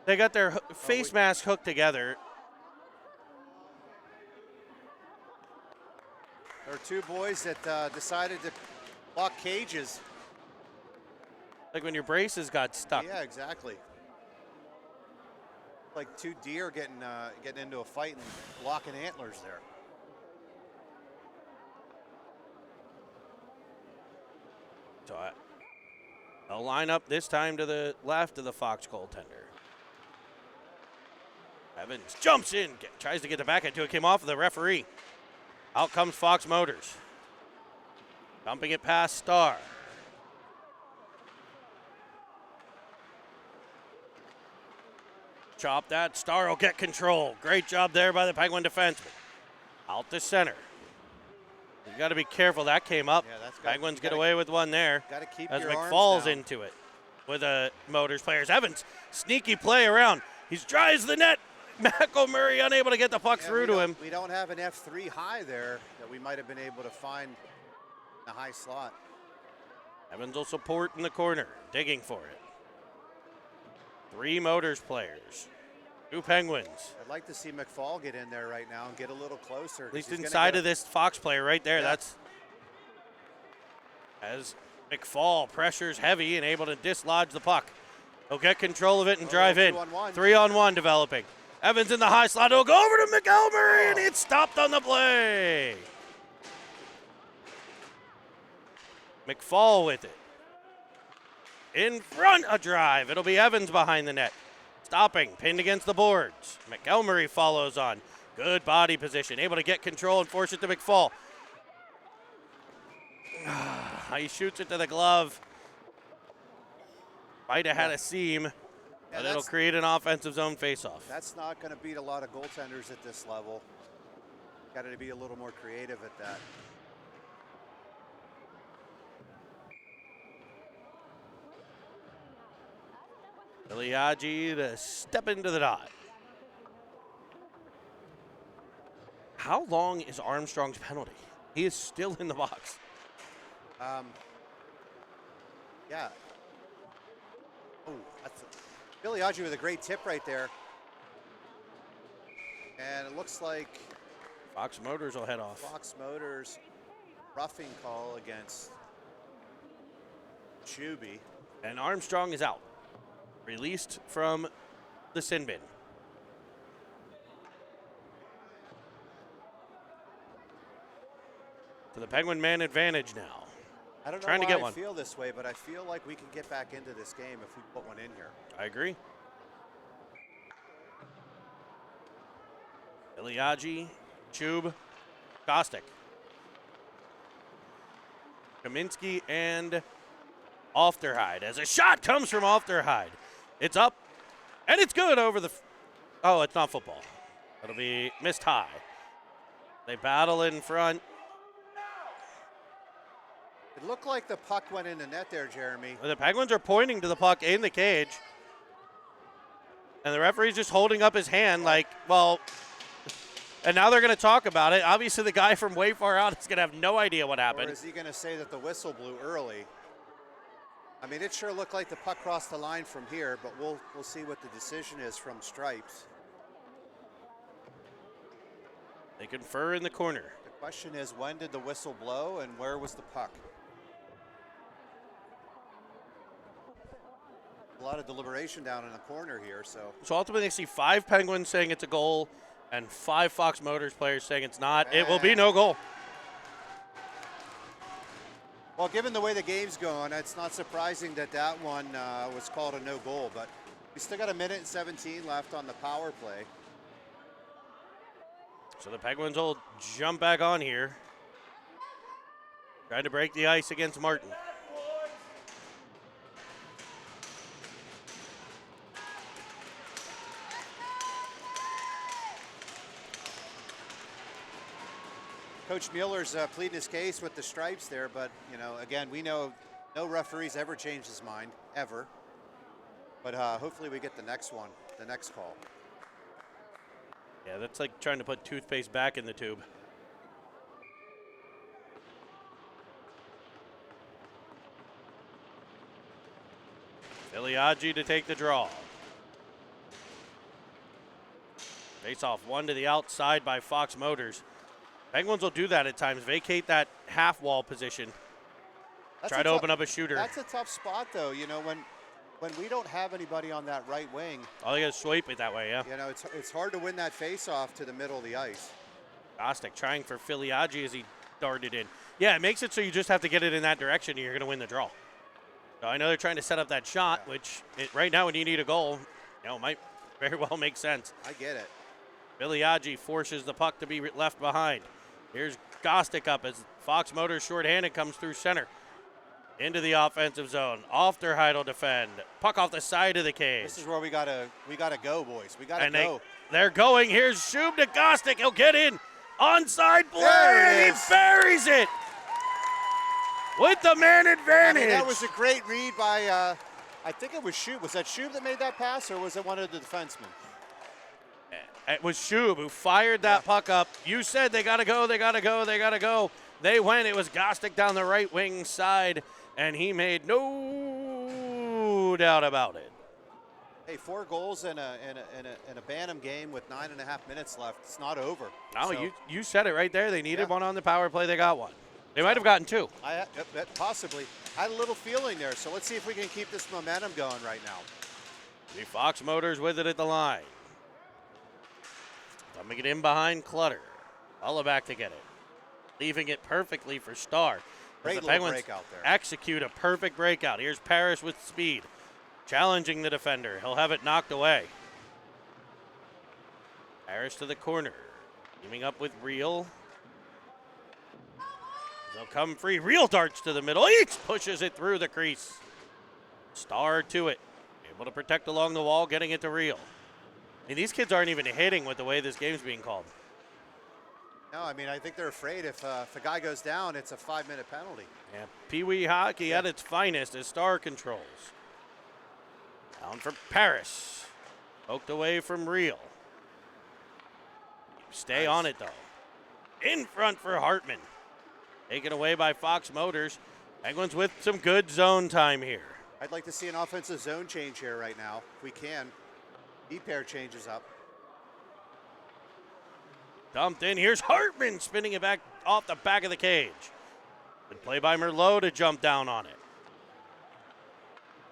They got their face mask hooked together. There are 2 boys that decided to block cages. Like when your braces got stuck. Yeah, exactly. Like 2 deer getting into a fight and blocking antlers there. So they'll line up this time to the left of the Fox goaltender. Evans jumps in, tries to get the backhand to it, came off of the referee. Out comes Fox Motors. Dumping it past Starr. Chop that. Starr will get control. Great job there by the Penguin defenseman. Out to center. You got to be careful. That came up. Yeah, Penguins get away with one there. Got to keep As your arms McFall's down. into it with a Motors players. Evans, sneaky play around. He drives the net. McElmurray unable to get the puck through to him. We don't have an F3 high there that we might have been able to find in the high slot. Evans will support in the corner, digging for it. 3 Motors players, 2 Penguins. I'd like to see McFall get in there right now and get a little closer. At least inside of this Fox player right there. Yeah. That's as McFall pressures heavy and able to dislodge the puck. He'll get control of it and drive in. 2-on-1. 3-on-1 developing. Evans in the high slot. He'll go over to McElmurray and it's stopped on the play. McFall with it. In front, a drive. It'll be Evans behind the net. Stopping, pinned against the boards. McElmurray follows on. Good body position. Able to get control and force it to McFall. He shoots it to the glove. Might have had a seam, but it'll create an offensive zone faceoff. That's not going to beat a lot of goaltenders at this level. Got to be a little more creative at that. Iliagi to step into the dot. How long is Armstrong's penalty? He is still in the box. Yeah. Oh, that's Billy Audrey with a great tip right there. And it looks like Fox Motors will head off. Fox Motors roughing call against Chuby. And Armstrong is out. Released from the sin bin. To the Penguin man advantage now. I don't know Trying to why get I one. feel this way, but I feel like we can get back into this game if we put one in here. I agree. Iliagi, Chub, Gostick. Kaminsky and Ofterhide as a shot comes from Ofterhide. It's up, and it's good over the... Oh, it's not football. It'll be missed high. They battle in front. It looked like the puck went in the net there, Jeremy. The Penguins are pointing to the puck in the cage. And the referee's just holding up his hand like, well... And now they're going to talk about it. Obviously, the guy from way far out is going to have no idea what happened. Or is he going to say that the whistle blew early? I mean, it sure looked like the puck crossed the line from here, but we'll see what the decision is from Stripes. They confer in the corner. The question is, when did the whistle blow and where was the puck? A lot of deliberation down in the corner here, so. So ultimately, they see 5 Penguins saying it's a goal and 5 Fox Motors players saying it's not. It will be no goal. Well, given the way the game's going, it's not surprising that that one was called a no goal, but we still got 1:17 left on the power play. So the Penguins will jump back on here. Trying to break the ice against Martin. Coach Mueller's pleading his case with the Stripes there, but, you know, again, we know no referee's ever changed his mind, ever. But hopefully we get the next one, the next call. Yeah, that's like trying to put toothpaste back in the tube. Iliagi to take the draw. Face off one to the outside by Fox Motors. Penguins will do that at times, vacate that half wall position. Try to open up a shooter. That's a tough spot, though. You know, when we don't have anybody on that right wing. Oh, they got to sweep it that way, yeah. You know, it's hard to win that face-off to the middle of the ice. Gostick trying for Iliagi as he darted in. Yeah, it makes it so you just have to get it in that direction and you're going to win the draw. So I know they're trying to set up that shot, which right now when you need a goal, you know, might very well make sense. I get it. Iliagi forces the puck to be left behind. Here's Gostick up as Fox Motors shorthanded comes through center. Into the offensive zone. Ofterhide will defend. Puck off the side of the cage. This is where we gotta go, boys. We gotta go. They're going. Here's Shub to Gostick. He'll get in. Onside play, There it and is. he buries it with the man advantage. I mean, that was a great read by, I think it was Shub. Was that Shub that made that pass, or was it one of the defensemen? It was Shub who fired that puck up. You said they got to go, they got to go, they got to go. They went. It was Gostick down the right wing side, and he made no doubt about it. Hey, 4 goals in a Bantam game with 9.5 minutes left. It's not over. No, So, you said it right there. They needed one on the power play. They got one. They might have gotten 2. Possibly. I had a little feeling there, so let's see if we can keep this momentum going right now. The Fox Motors with it at the line. Coming it in behind Clutter. Back to get it. Leaving it perfectly for Starr. Great The little Penguins breakout there. execute a perfect breakout. Here's Parrish with speed. Challenging the defender. He'll have it knocked away. Parrish to the corner. Teaming up with Reel. They'll come free. Reel darts to the middle. Each pushes it through the crease. Starr to it. Able to protect along the wall, getting it to Reel. I mean, these kids aren't even hitting with the way this game's being called. No, I mean, I think they're afraid if a guy goes down, it's a 5-minute penalty. Yeah, Pee Wee hockey at its finest as Starr controls. Down for Paris. Poked away from Real. Stay Nice. on it, though. In front for Hartman. Taken away by Fox Motors. Penguins with some good zone time here. I'd like to see an offensive zone change here right now, if we can. E-pair changes up. Dumped in. Here's Hartman spinning it back off the back of the cage. Good play by Merlot to jump down on it.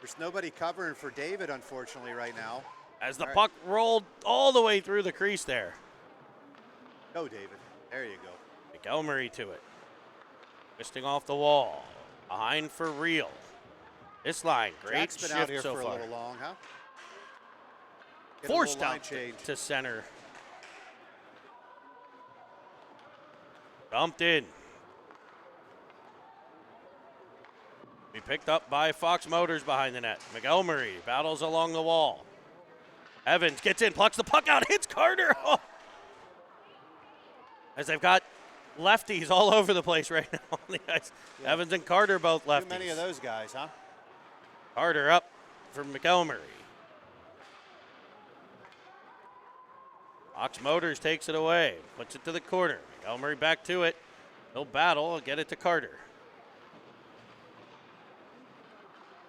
There's nobody covering for David, unfortunately, right now. As the All right. puck rolled all the way through the crease there. Go, David. There you go. McElmurray to it. Twisting off the wall. Behind for Real. This line, great Jack's been shift out here so for far. a little long, huh? Get a Forced little line out change. to center. Dumped in. Be picked up by Fox Motors behind the net. McElmurray battles along the wall. Evans gets in, plucks the puck out, hits Carter. Oh. As they've got lefties all over the place right now on the ice. Yeah. Evans and Carter both lefties. Too many of those guys, huh? Carter up for McElmurray. Fox Motors takes it away, puts it to the corner. McElmurray back to it. He'll battle, get it to Carter.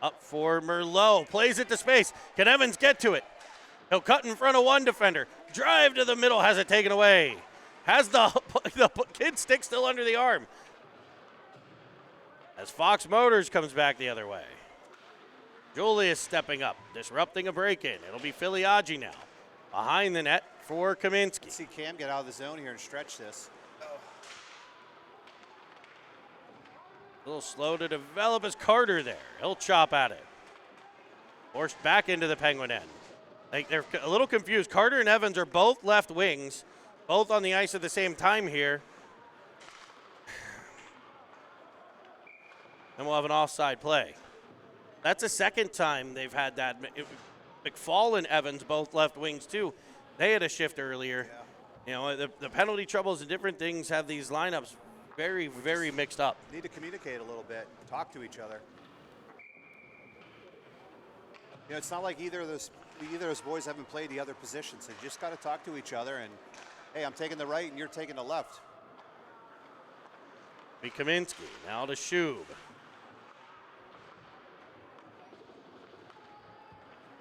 Up for Merlot, plays it to space. Can Evans get to it? He'll cut in front of one defender. Drive to the middle, has it taken away. Has the kid stick still under the arm. As Fox Motors comes back the other way. Julius stepping up, disrupting a break-in. It'll be Filiaggi now. Behind the net for Kaminsky. Let's see Cam get out of the zone here and stretch this. A little slow to develop as Carter there. He'll chop at it. Forced back into the Penguin end. Like they're a little confused. Carter and Evans are both left wings, both on the ice at the same time here. And we'll have an offside play. That's the second time they've had that. McFall and Evans, both left wings too. They had a shift earlier. Yeah. You know, the penalty troubles and different things have these lineups very, very mixed up. Need to communicate a little bit, talk to each other. You know, it's not like either of those boys haven't played the other positions. They just got to talk to each other and, hey, I'm taking the right and you're taking the left. Be Kaminsky, now to Schub.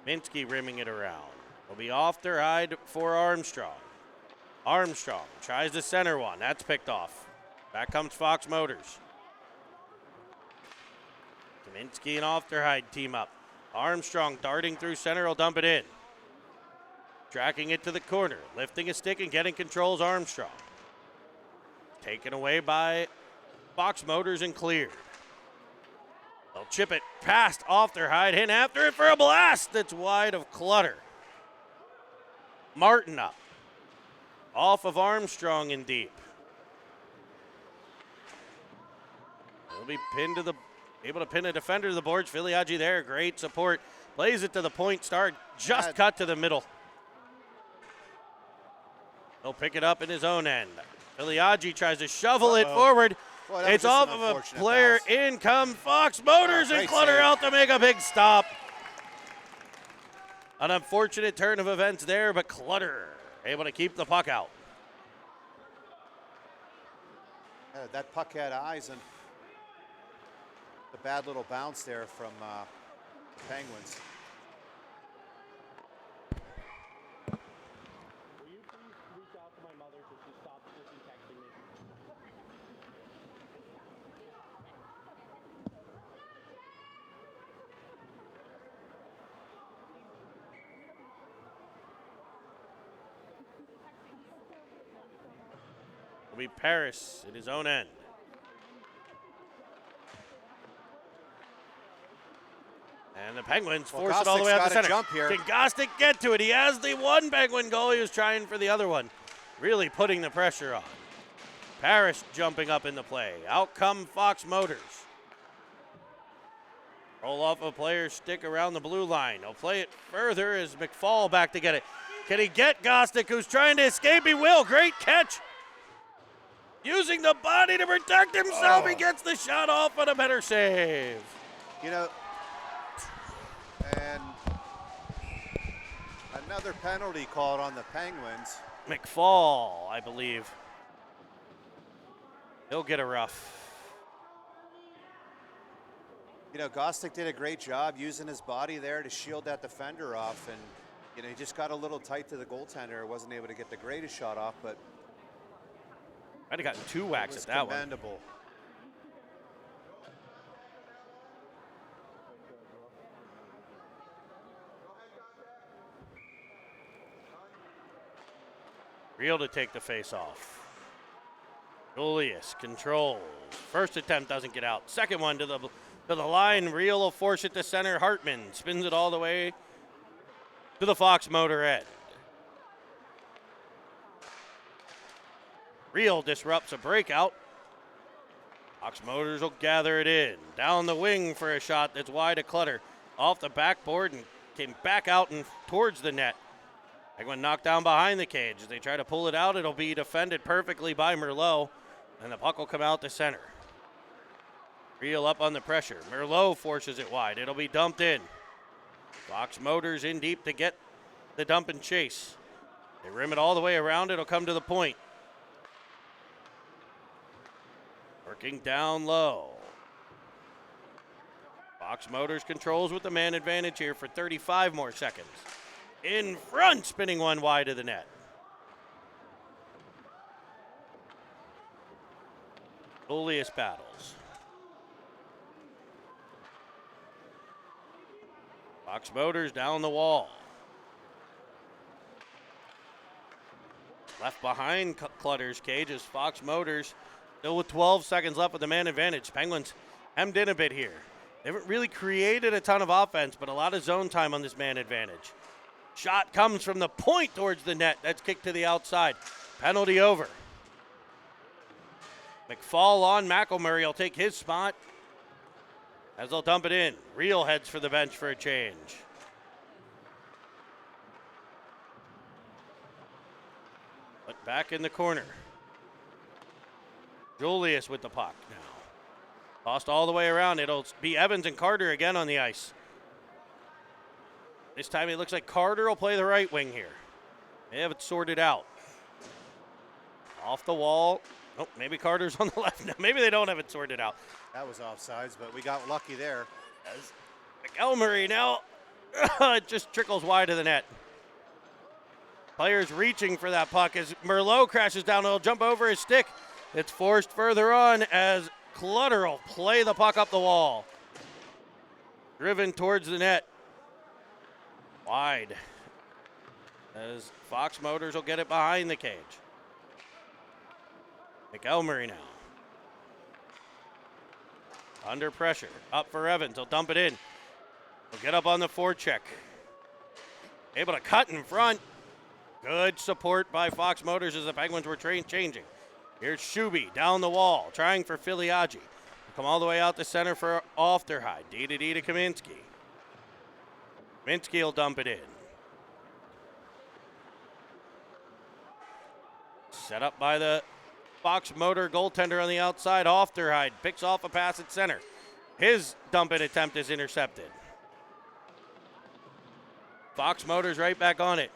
Kaminsky rimming it around. Will be off their hide for Armstrong. Armstrong tries the center one. That's picked off. Back comes Fox Motors. Kaminsky and Ofterhide team up. Armstrong darting through center, will dump it in. Tracking it to the corner, lifting a stick and getting controls Armstrong. Taken away by Fox Motors and cleared. They'll chip it past Ofterhide, hitting after it for a blast that's wide of Clutter. Martin up. Off of Armstrong in deep. He'll be pinned to the, able to pin a defender to the boards. Filiaggi there, great support. Plays it to the point, Star just cut to the middle. He'll pick it up in his own end. Filiaggi tries to shovel it forward. Boy, that was It's just off an of a unfortunate player. bounce. In come Fox Motors and great Clutter save. out to make a big stop. An unfortunate turn of events there, but Clutter able to keep the puck out. That puck had eyes and the bad little bounce there from the Penguins. Will you please reach out to my mother so she stops freaking texting me? Will be Paris at his own end. And the Penguins Well, force it all the way out Gostik's the gotta center. jump here. Can Gostick get to it? He has the one Penguin goal. He was trying for the other one. Really putting the pressure on. Paris jumping up in the play. Out come Fox Motors. Roll off a player's stick around the blue line. He'll play it further as McFall back to get it. Can he get Gostick, who's trying to escape? He will. Great catch. Using the body to protect himself. He gets the shot off, but a better save. You know, and Another penalty called on the Penguins. McFall, I believe. He'll get a rough. You know, Gostick did a great job using his body there to shield that defender off, and you know, he just got a little tight to the goaltender. Wasn't able to get the greatest shot off, but I'd have gotten 2 whacks it was at that one. commendable. Real to take the face off. Julius controls. First attempt doesn't get out. Second one to the line. Real will force it to center. Hartman spins it all the way to the Fox Motor end. Real disrupts a breakout. Fox Motors will gather it in. Down the wing for a shot that's wide of Clutter. Off the backboard and came back out and towards the net. Penguin knocked down behind the cage. As they try to pull it out, it'll be defended perfectly by Merlot, and the puck will come out to center. Real up on the pressure. Merlot forces it wide. It'll be dumped in. Fox Motors in deep to get the dump and chase. They rim it all the way around. It'll come to the point. Working down low. Fox Motors controls with the man advantage here for 35 more seconds. In front, spinning one wide of the net. Julius battles. Fox Motors down the wall. Left behind Clutter's cage is Fox Motors. Still with 12 seconds left with the man advantage. Penguins hemmed in a bit here. They haven't really created a ton of offense, but a lot of zone time on this man advantage. Shot comes from the point towards the net. That's kicked to the outside. Penalty over. McFall on. McElmurray will take his spot as they'll dump it in. Real heads for the bench for a change. But back in the corner. Julius with the puck now. Tossed all the way around. It'll be Evans and Carter again on the ice. This time it looks like Carter will play the right wing here. They have it sorted out. Off the wall. Oh, maybe Carter's on the left now. Maybe they don't have it sorted out. That was offsides, but we got lucky there. As McElmurray now, it just trickles wide of the net. Players reaching for that puck as Merlot crashes down. It'll jump over his stick. It's forced further on as Clutter will play the puck up the wall. Driven towards the net. Wide. As Fox Motors will get it behind the cage. McElmurray now. Under pressure. Up for Evans. He'll dump it in. He'll get up on the forecheck. Able to cut in front. Good support by Fox Motors as the Penguins were changing. Here's Shuby down the wall, trying for Filiaggi. Come all the way out to center for Ofterhide. D to Kaminsky. Kaminsky will dump it in. Set up by the Fox Motor goaltender on the outside. Ofterhide picks off a pass at center. His dump in attempt is intercepted. Fox Motors right back on it.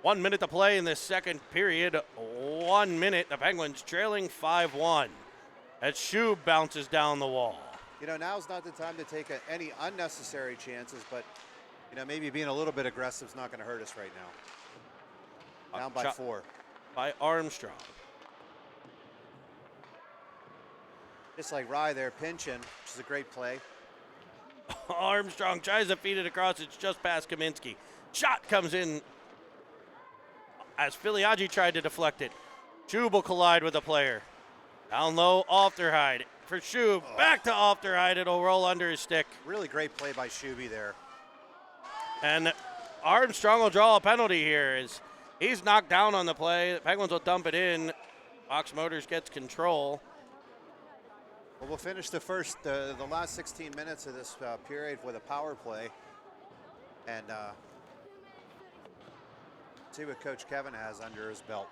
1 minute to play in this second period. 1 minute. The Penguins trailing 5-1 as Shub bounces down the wall. You know, now's not the time to take any unnecessary chances, but, you know, maybe being a little bit aggressive is not going to hurt us right now. Down by 4. By Armstrong. Just like Rye there pinching, which is a great play. Armstrong tries to feed it across. It's just past Kaminsky. Shot comes in as Filiaggi tried to deflect it. Shub will collide with the player. Down low, Ofterhide for Shub. Back to Ofterhide. It'll roll under his stick. Really great play by Shuby there. And Armstrong will draw a penalty here as he's knocked down on the play. The Penguins will dump it in. Fox Motors gets control. Well, we'll finish the last 16 minutes of this period with a power play, and see what Coach Kevin has under his belt.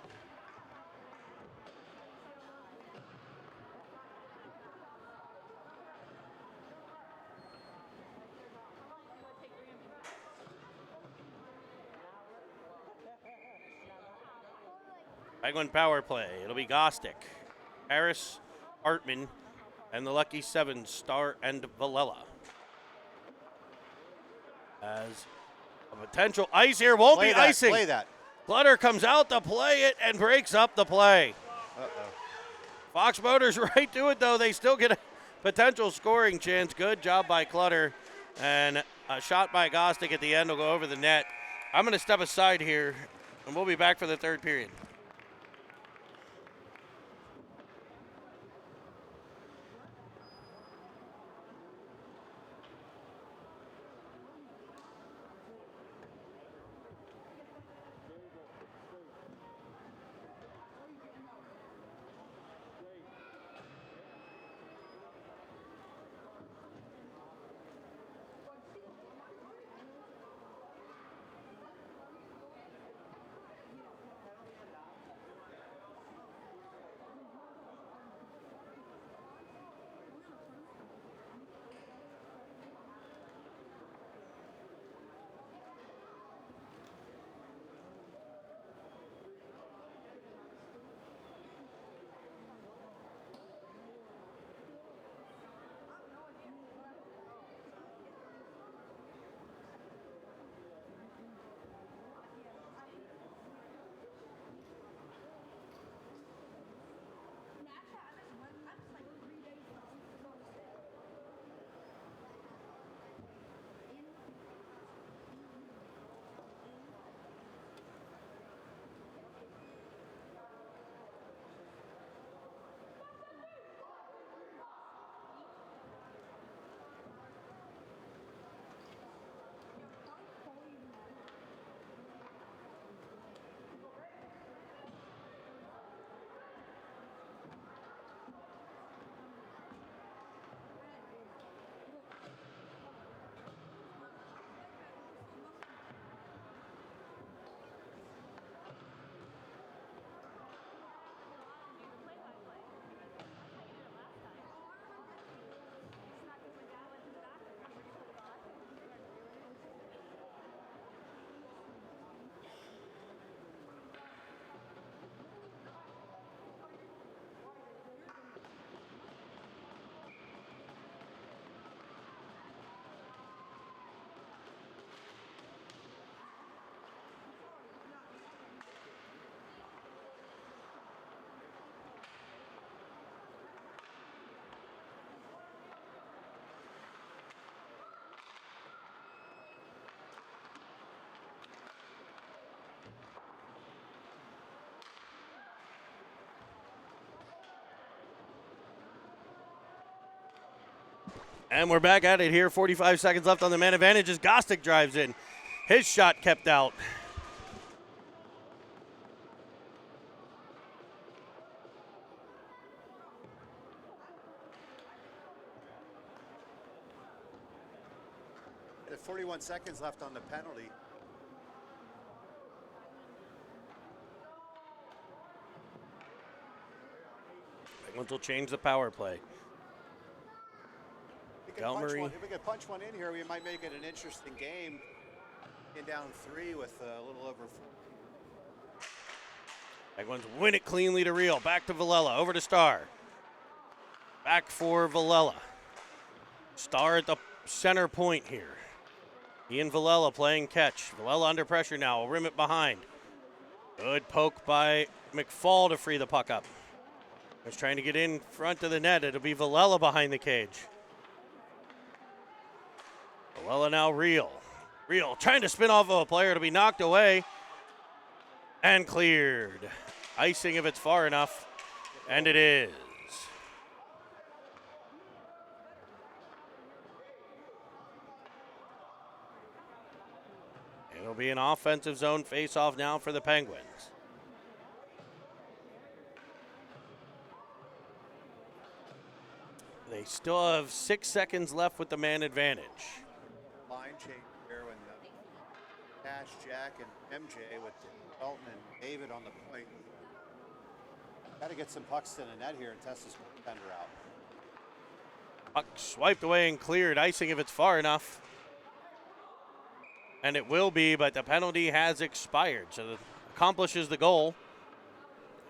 Penguin power play. It'll be Gostick, Harris, Hartman, and the lucky 7, Star and Villela. As a potential ice here, won't Play be that, icing. Play that. Clutter comes out to play it and breaks up the play. Uh-oh. Fox Motors right to it, though. They still get a potential scoring chance. Good job by Clutter. And a shot by Gostick at the end will go over the net. I'm going to step aside here, and we'll be back for the third period. And we're back at it here. 45 seconds left on the man advantage as Gostick drives in. His shot kept out. There's 41 seconds left on the penalty. Penguins will change the power play. If we could punch one in here, we might make it an interesting game. Getting down 3 with a little over 4. Penguins win it cleanly to Real. Back to Villela. Over to Star. Back for Villela. Star at the center point here. Ian Villela playing catch. Villela under pressure now. Will rim it behind. Good poke by McFall to free the puck up. He's trying to get in front of the net. It'll be Villela behind the cage. Villela now Real. Real trying to spin off of a player to be knocked away. And cleared. Icing if it's far enough. And it is. It'll be an offensive zone face-off now for the Penguins. They still have 6 seconds left with the man advantage. Line change here when Cash, Jack, and MJ with Dalton and David on the point. Got to get some pucks to the net here and test this defender out. Puck swiped away and cleared. Icing if it's far enough. And it will be, but the penalty has expired. So it accomplishes the goal.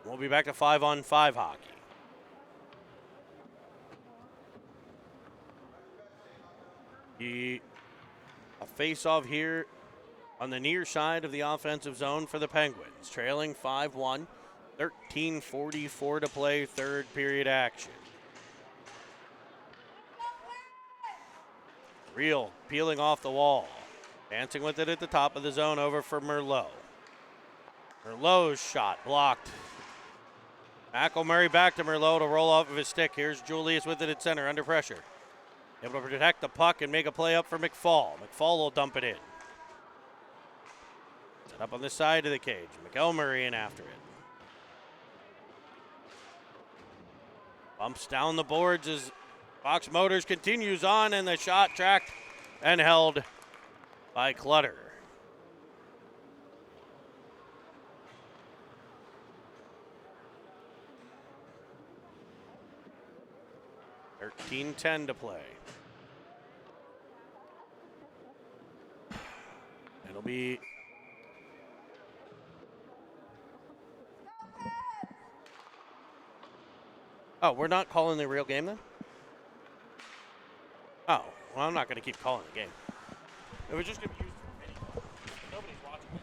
We'll be back to 5-on-5 hockey. A face-off here on the near side of the offensive zone for the Penguins. Trailing 5-1, 13:44 to play, third period action. Real peeling off the wall. Dancing with it at the top of the zone over for Merlot. Merlot's shot blocked. McElmurray back to Merlot to roll off of his stick. Here's Julius with it at center under pressure. Able to protect the puck and make a play up for McFall. McFall will dump it in. Set up on the side of the cage. McElmurray in after it. Bumps down the boards as Fox Motors continues on, and the shot tracked and held by Clutter. $13:10 to play. It'll be oh, we're not calling the real game then? Oh, well, I'm not going to keep calling the game. It was just going to be used for video. Nobody's watching it.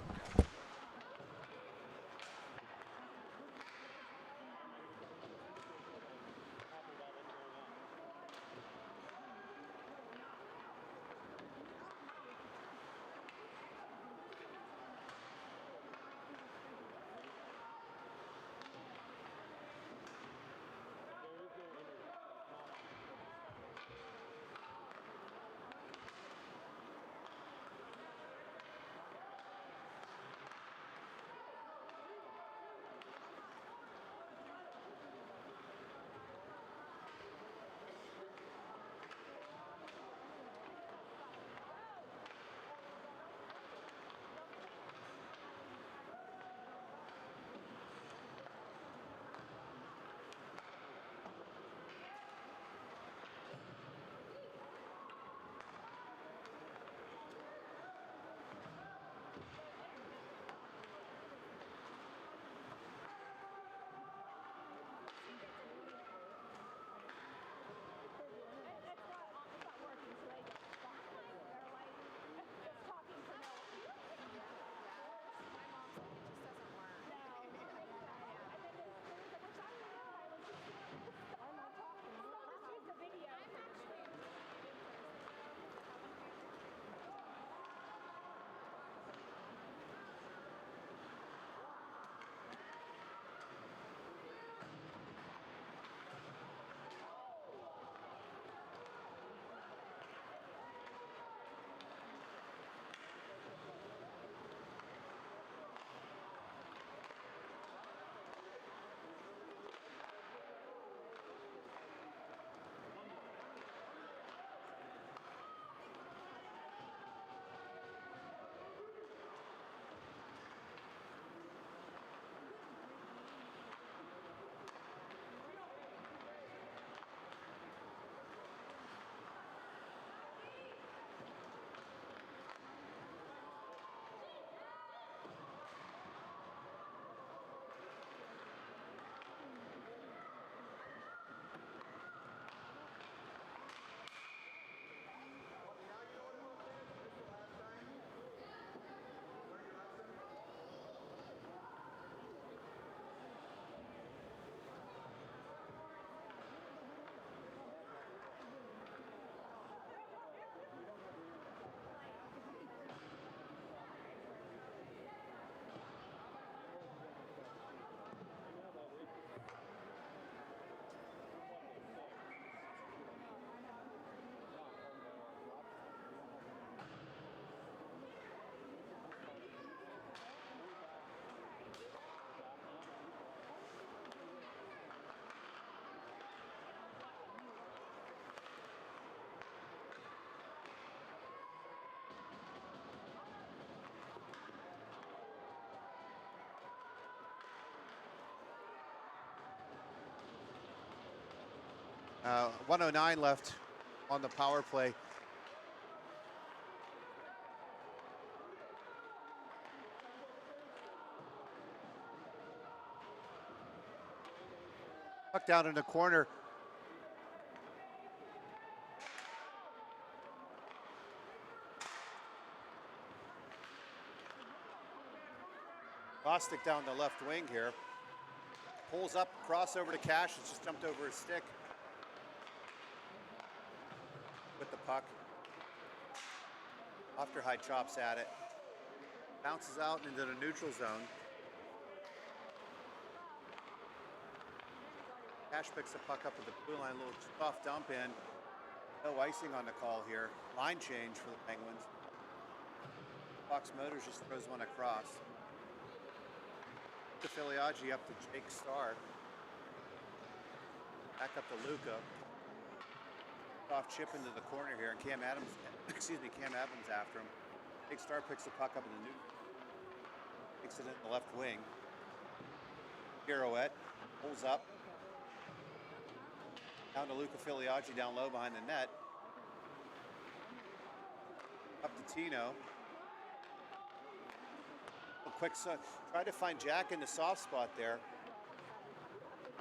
Uh, 109 left on the power play. Puck down in the corner. Bostic down the left wing here. Pulls up, crossover to Cash. It's just jumped over his stick. With the puck. Ofterhide chops at it. Bounces out into the neutral zone. Cash picks the puck up at the blue line, a little soft dump in. No icing on the call here. Line change for the Penguins. Fox Motors just throws one across. To Filiaggi up to Jake Starr. Back up to Luca. Off chip into the corner here, and Cam Adams after him. Jake Starr picks the puck up in the neutral. Takes it in the left wing. Pirouette pulls up. Down to Luca Filiaggi down low behind the net. Up to Tino. A quick try to find Jack in the soft spot there.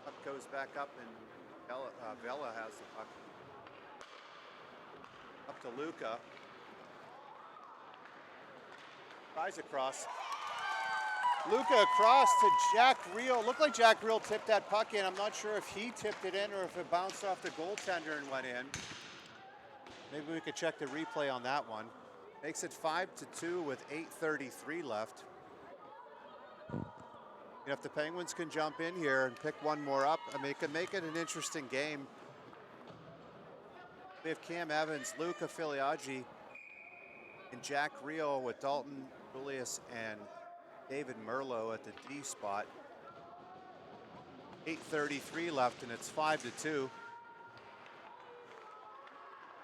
Puck goes back up and Vela has the puck. Up to Luca. Tries across. Luca across to Jack Reel. Looked like Jack Reel tipped that puck in. I'm not sure if he tipped it in or if it bounced off the goaltender and went in. Maybe we could check the replay on that one. Makes it 5-2 with 8:33 left. If the Penguins can jump in here and pick one more up, I mean, it could make it an interesting game. We have Cam Evans, Luca Filiaggi, and Jack Reel with Dalton Julius and David Merlot at the D spot. 8:33 left, and it's 5-2.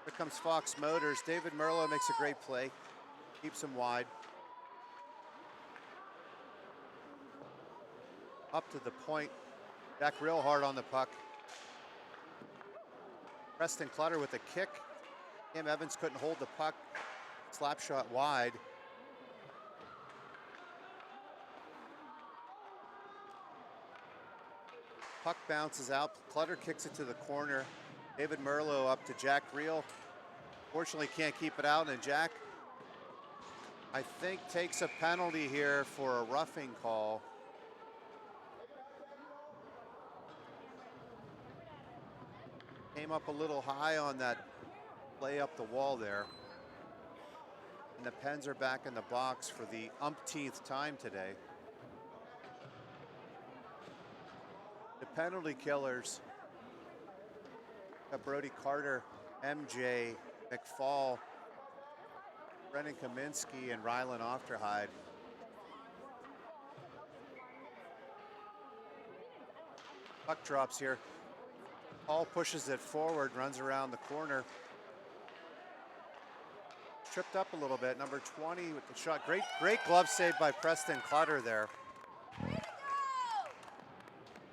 Here comes Fox Motors. David Merlot makes a great play, keeps him wide. Up to the point. Jack Reel hard on the puck. Preston Clutter with a kick. Cam Evans couldn't hold the puck. Slap shot wide. Puck bounces out. Clutter kicks it to the corner. David Merlot up to Jack Reel. Fortunately can't keep it out, and Jack, I think, takes a penalty here for a roughing call. Came up a little high on that play up the wall there. And the Pens are back in the box for the umpteenth time today. The penalty killers got Brody Carter, MJ, McFall, Brendan Kaminsky, and Rylan Ofterhide. Puck drops here. Paul pushes it forward, runs around the corner. Tripped up a little bit. Number 20 with the shot. Great glove save by Preston Clutter there.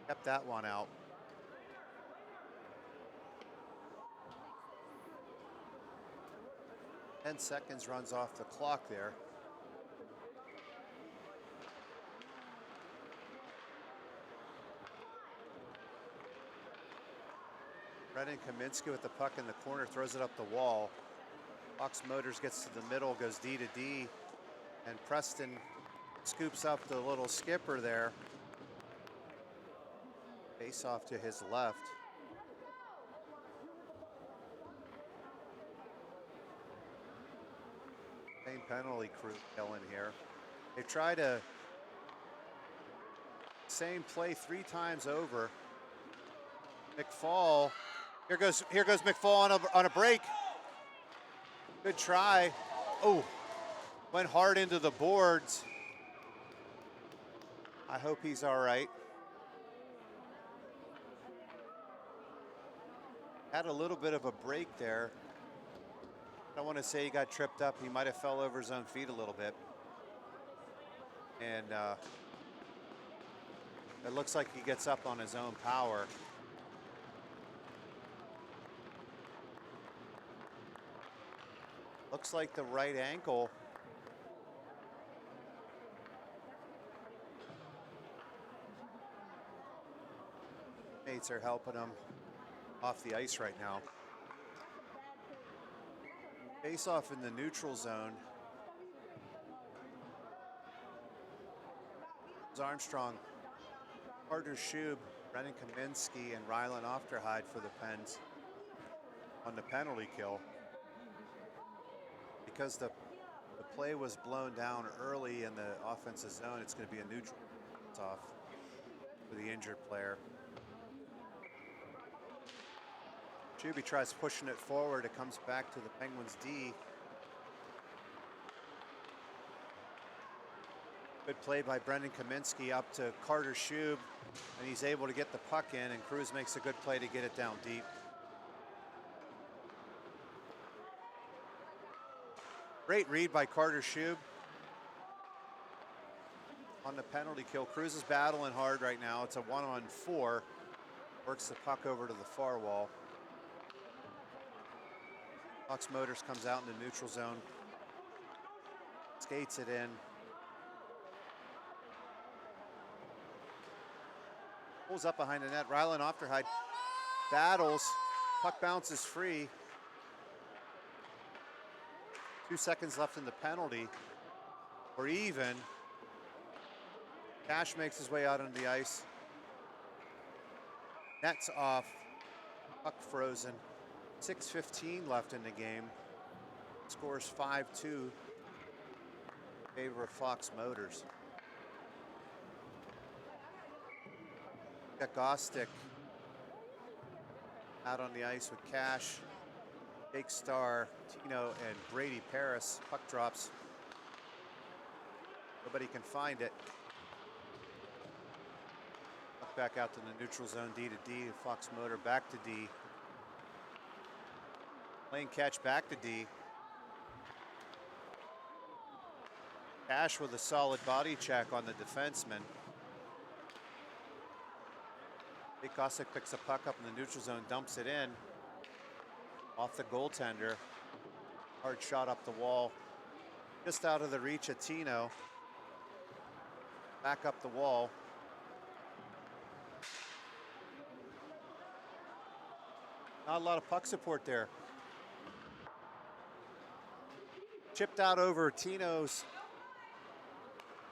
Kept that one out. Ten seconds runs off the clock there. Brendan Kaminsky with the puck in the corner, throws it up the wall. Fox Motors gets to the middle, goes D to D, and Preston scoops up the little skipper there. Face off to his left. Same penalty crew killing here. They try to same play 3 times over. McFall. Here goes McFall on a break. Good try. Oh, went hard into the boards. I hope he's all right. Had a little bit of a break there. I don't want to say he got tripped up. He might have fell over his own feet a little bit. And it looks like he gets up on his own power. Looks like the right ankle. May teammates are helping him off the ice right now. Face off in the neutral zone. Armstrong, Carter Schub, Brennan Kaminsky, and Rylan Ofterhide for the Pens on the penalty kill. Because the play was blown down early in the offensive zone, it's going to be a neutral off for the injured player. Shuby tries pushing it forward. It comes back to the Penguins D. Good play by Brendan Kaminsky up to Carter Schub, and he's able to get the puck in, and Cruz makes a good play to get it down deep. Great read by Carter Schub on the penalty kill. Cruz is battling hard right now. It's a 1-on-4. Works the puck over to the far wall. Fox Motors comes out in the neutral zone. Skates it in. Pulls up behind the net. Rylan Ofterhide battles. Puck bounces free. 2 seconds left in the penalty. Or even. Cash makes his way out on the ice. Net's off. Puck frozen. 6:15 left in the game. Scores 5-2 in favor of Fox Motors. Got Gostick out on the ice with Cash, Jake Starr, Tino, and Brady Paris. Puck drops. Nobody can find it. Puck back out to the neutral zone, D to D. Fox Motor back to D. Playing catch back to D. Cash with a solid body check on the defenseman. Jake Gostick picks a puck up in the neutral zone, dumps it in. Off the goaltender. Hard shot up the wall. Just out of the reach of Tino. Back up the wall. Not a lot of puck support there. Chipped out over Tino's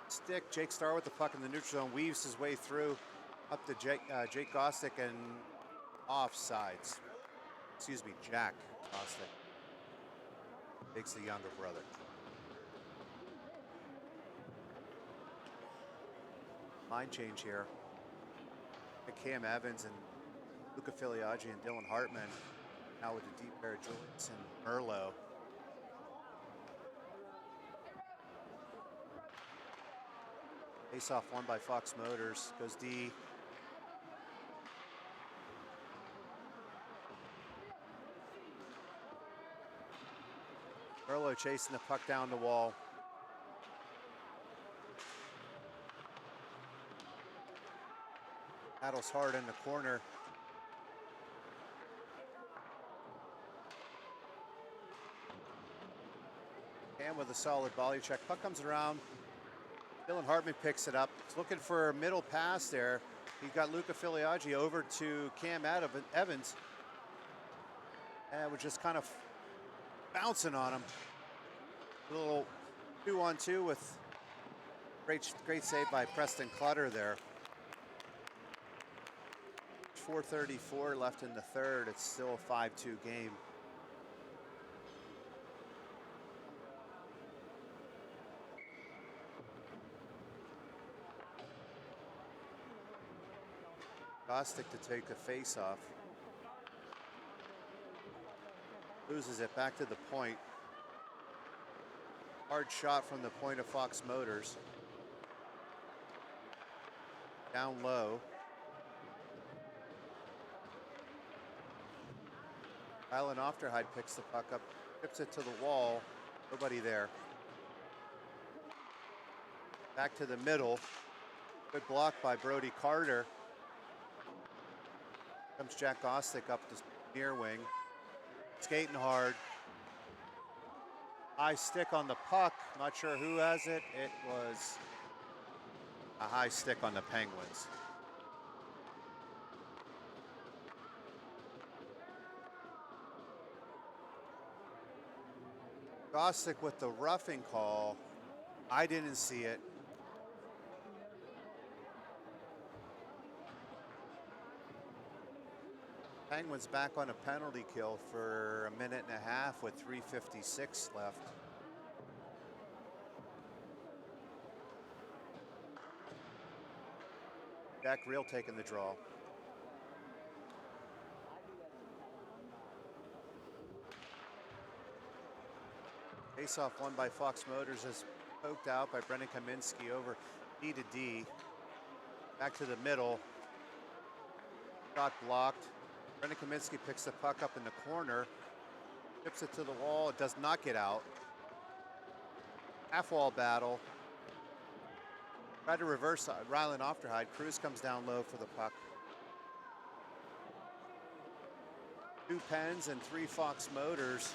stick. Jake Starr with the puck in the neutral zone, weaves his way through up to Jake Gostick and offsides. Excuse me, Jack Gostick. Jake's the younger brother. Line change here. Cam Evans and Luca Filiaggi and Dylan Hartman now with the deep pair of Julius and Merlot. Face-off won by Fox Motors. Goes D. Merlot chasing the puck down the wall. Battles hard in the corner. And with a solid volley check. Puck comes around. Dylan Hartman picks it up. He's looking for a middle pass there. He got Luca Filiaggi over to Cam Evans. And was just kind of bouncing on him. A little 2-on-2 with great save by Preston Clutter there. 4:34 left in the third. It's still a 5-2 game. Gostick to take a face-off. Loses it back to the point. Hard shot from the point of Fox Motors. Down low. Rylan Ofterhide picks the puck up, tips it to the wall. Nobody there. Back to the middle. Good block by Brody Carter. Comes Jack Gostick up the near wing. Skating hard. High stick on the puck. Not sure who has it. It was a high stick on the Penguins. Gostick with the roughing call. I didn't see it. Penguins back on a penalty kill for a minute and a half with 3:56 left. Jack Reel taking the draw. Face-off won by Fox Motors is poked out by Brendan Kaminsky over D to D. Back to the middle. Shot blocked. Brendan Kaminsky picks the puck up in the corner. Tips it to the wall. It does not get out. Half-wall battle. Tried to reverse Ryland Ofterhide. Cruz comes down low for the puck. 2 Pens and 3 Fox Motors.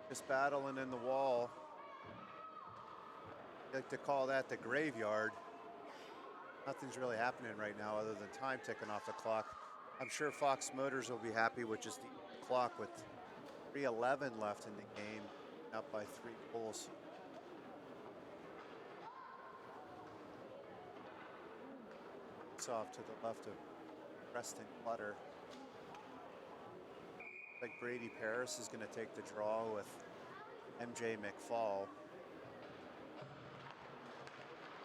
Just battling in the wall. I like to call that the graveyard. Nothing's really happening right now other than time ticking off the clock. I'm sure Fox Motors will be happy with just the clock with 3:11 left in the game, up by 3 goals. It's off to the left of Preston Clutter. Like Brady Paris is going to take the draw with MJ McFall.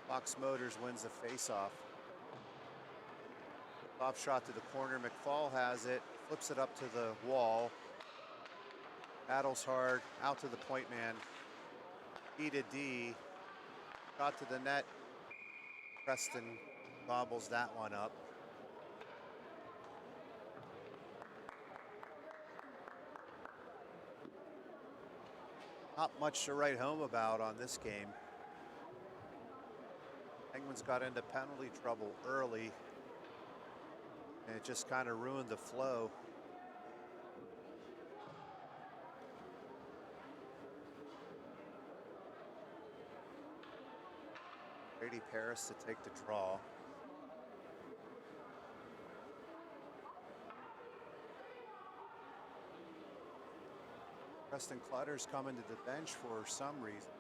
Fox Motors wins the faceoff. Off shot to the corner. McFall has it, flips it up to the wall. Battles hard, out to the point man. D to D. Shot to the net. Preston gobbles that one up. Not much to write home about on this game. Penguins got into penalty trouble early, and it just kind of ruined the flow. Brady Paris to take the draw. Preston Clutter's coming to the bench for some reason.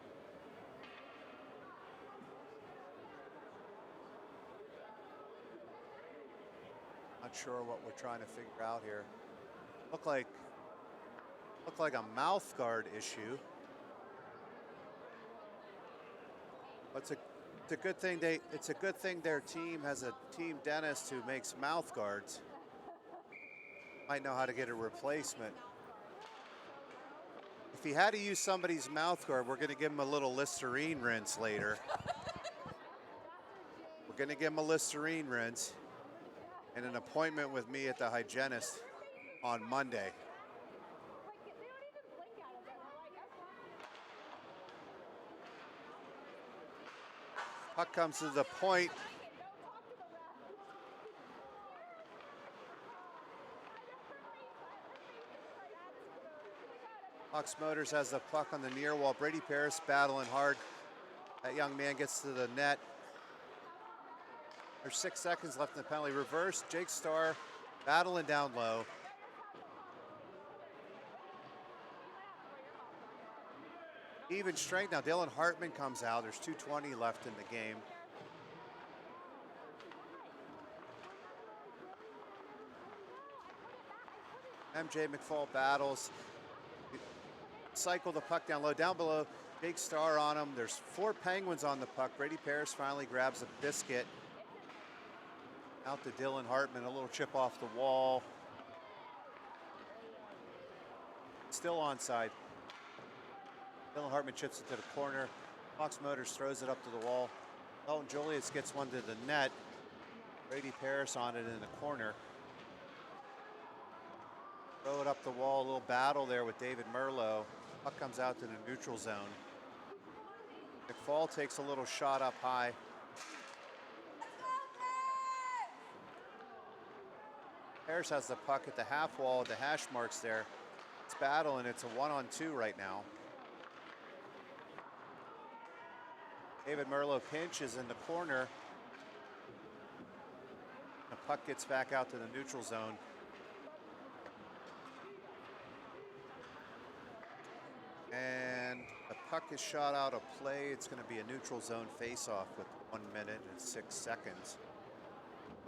Not sure what we're trying to figure out here. Look like a mouth guard issue. But it's a good thing their team has a team dentist who makes mouth guards. Might know how to get a replacement. If he had to use somebody's mouth guard, we're going to give him a little Listerine rinse later. We're going to give him a Listerine rinse and an appointment with me at the hygienist on Monday. Puck comes to the point. Fox Motors has the puck on the near wall. Brady Paris battling hard. That young man gets to the net. There's 6 seconds left in the penalty. Reverse, Jake Starr battling down low. Even strength now. Dylan Hartman comes out. There's 2:20 left in the game. MJ McFall battles. Cycle the puck down low. Down below, Jake Starr on him. There's 4 Penguins on the puck. Brady Paris finally grabs a biscuit. Out to Dylan Hartman. A little chip off the wall. Still onside. Dylan Hartman chips it to the corner. Fox Motors throws it up to the wall. Dalton Julius gets one to the net. Brady Paris on it in the corner. Throw it up the wall. A little battle there with David Merlot. Puck comes out to the neutral zone. McFall takes a little shot up high. Harris has the puck at the half wall, the hash marks there. It's battling. It's a 1-on-2 right now. David Merlot pinches in the corner. The puck gets back out to the neutral zone. puck is shot out of play, it's going to be a neutral zone face-off with 1 minute and 6 seconds.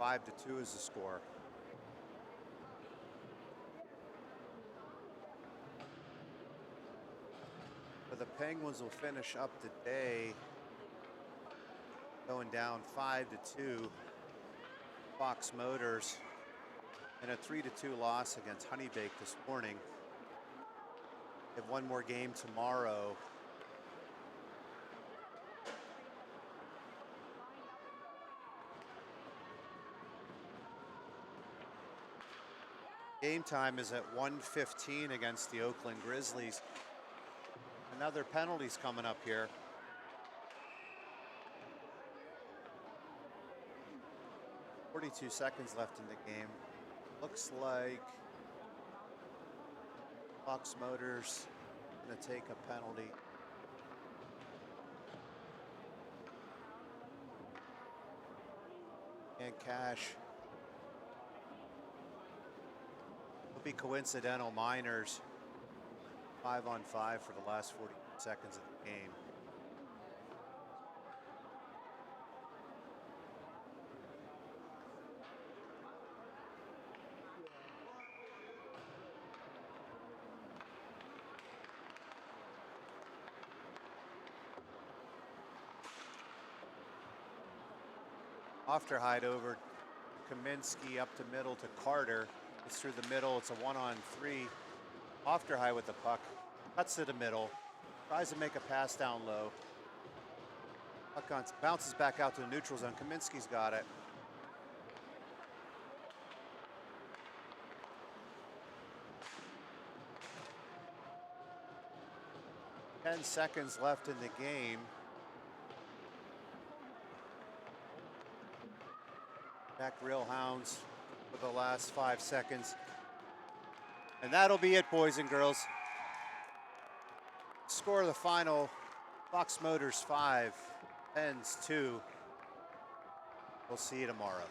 5-2 is the score. But the Penguins will finish up the day going down 5-2. Fox Motors in a 3-2 loss against Honeybake this morning. They have one more game tomorrow. Game time is at 1:15 against the Oakland Grizzlies. Another penalty's coming up here. .42 seconds left in the game. Looks like Fox Motors gonna take a penalty. And Cash. Will be coincidental minors. 5-on-5 for the last 40 seconds of the game. Ofterhide over Kaminsky up to middle to Carter. It's through the middle. It's a 1-on-3. Ofterhide with the puck. Cuts to the middle. Tries to make a pass down low. Puck bounces back out to the neutral zone. Kaminsky's got it. Ten seconds left in the game. Back Reelhounds for the last 5 seconds. And that'll be it, boys and girls. Score of the final, Fox Motors 5, Pens 2. We'll see you tomorrow.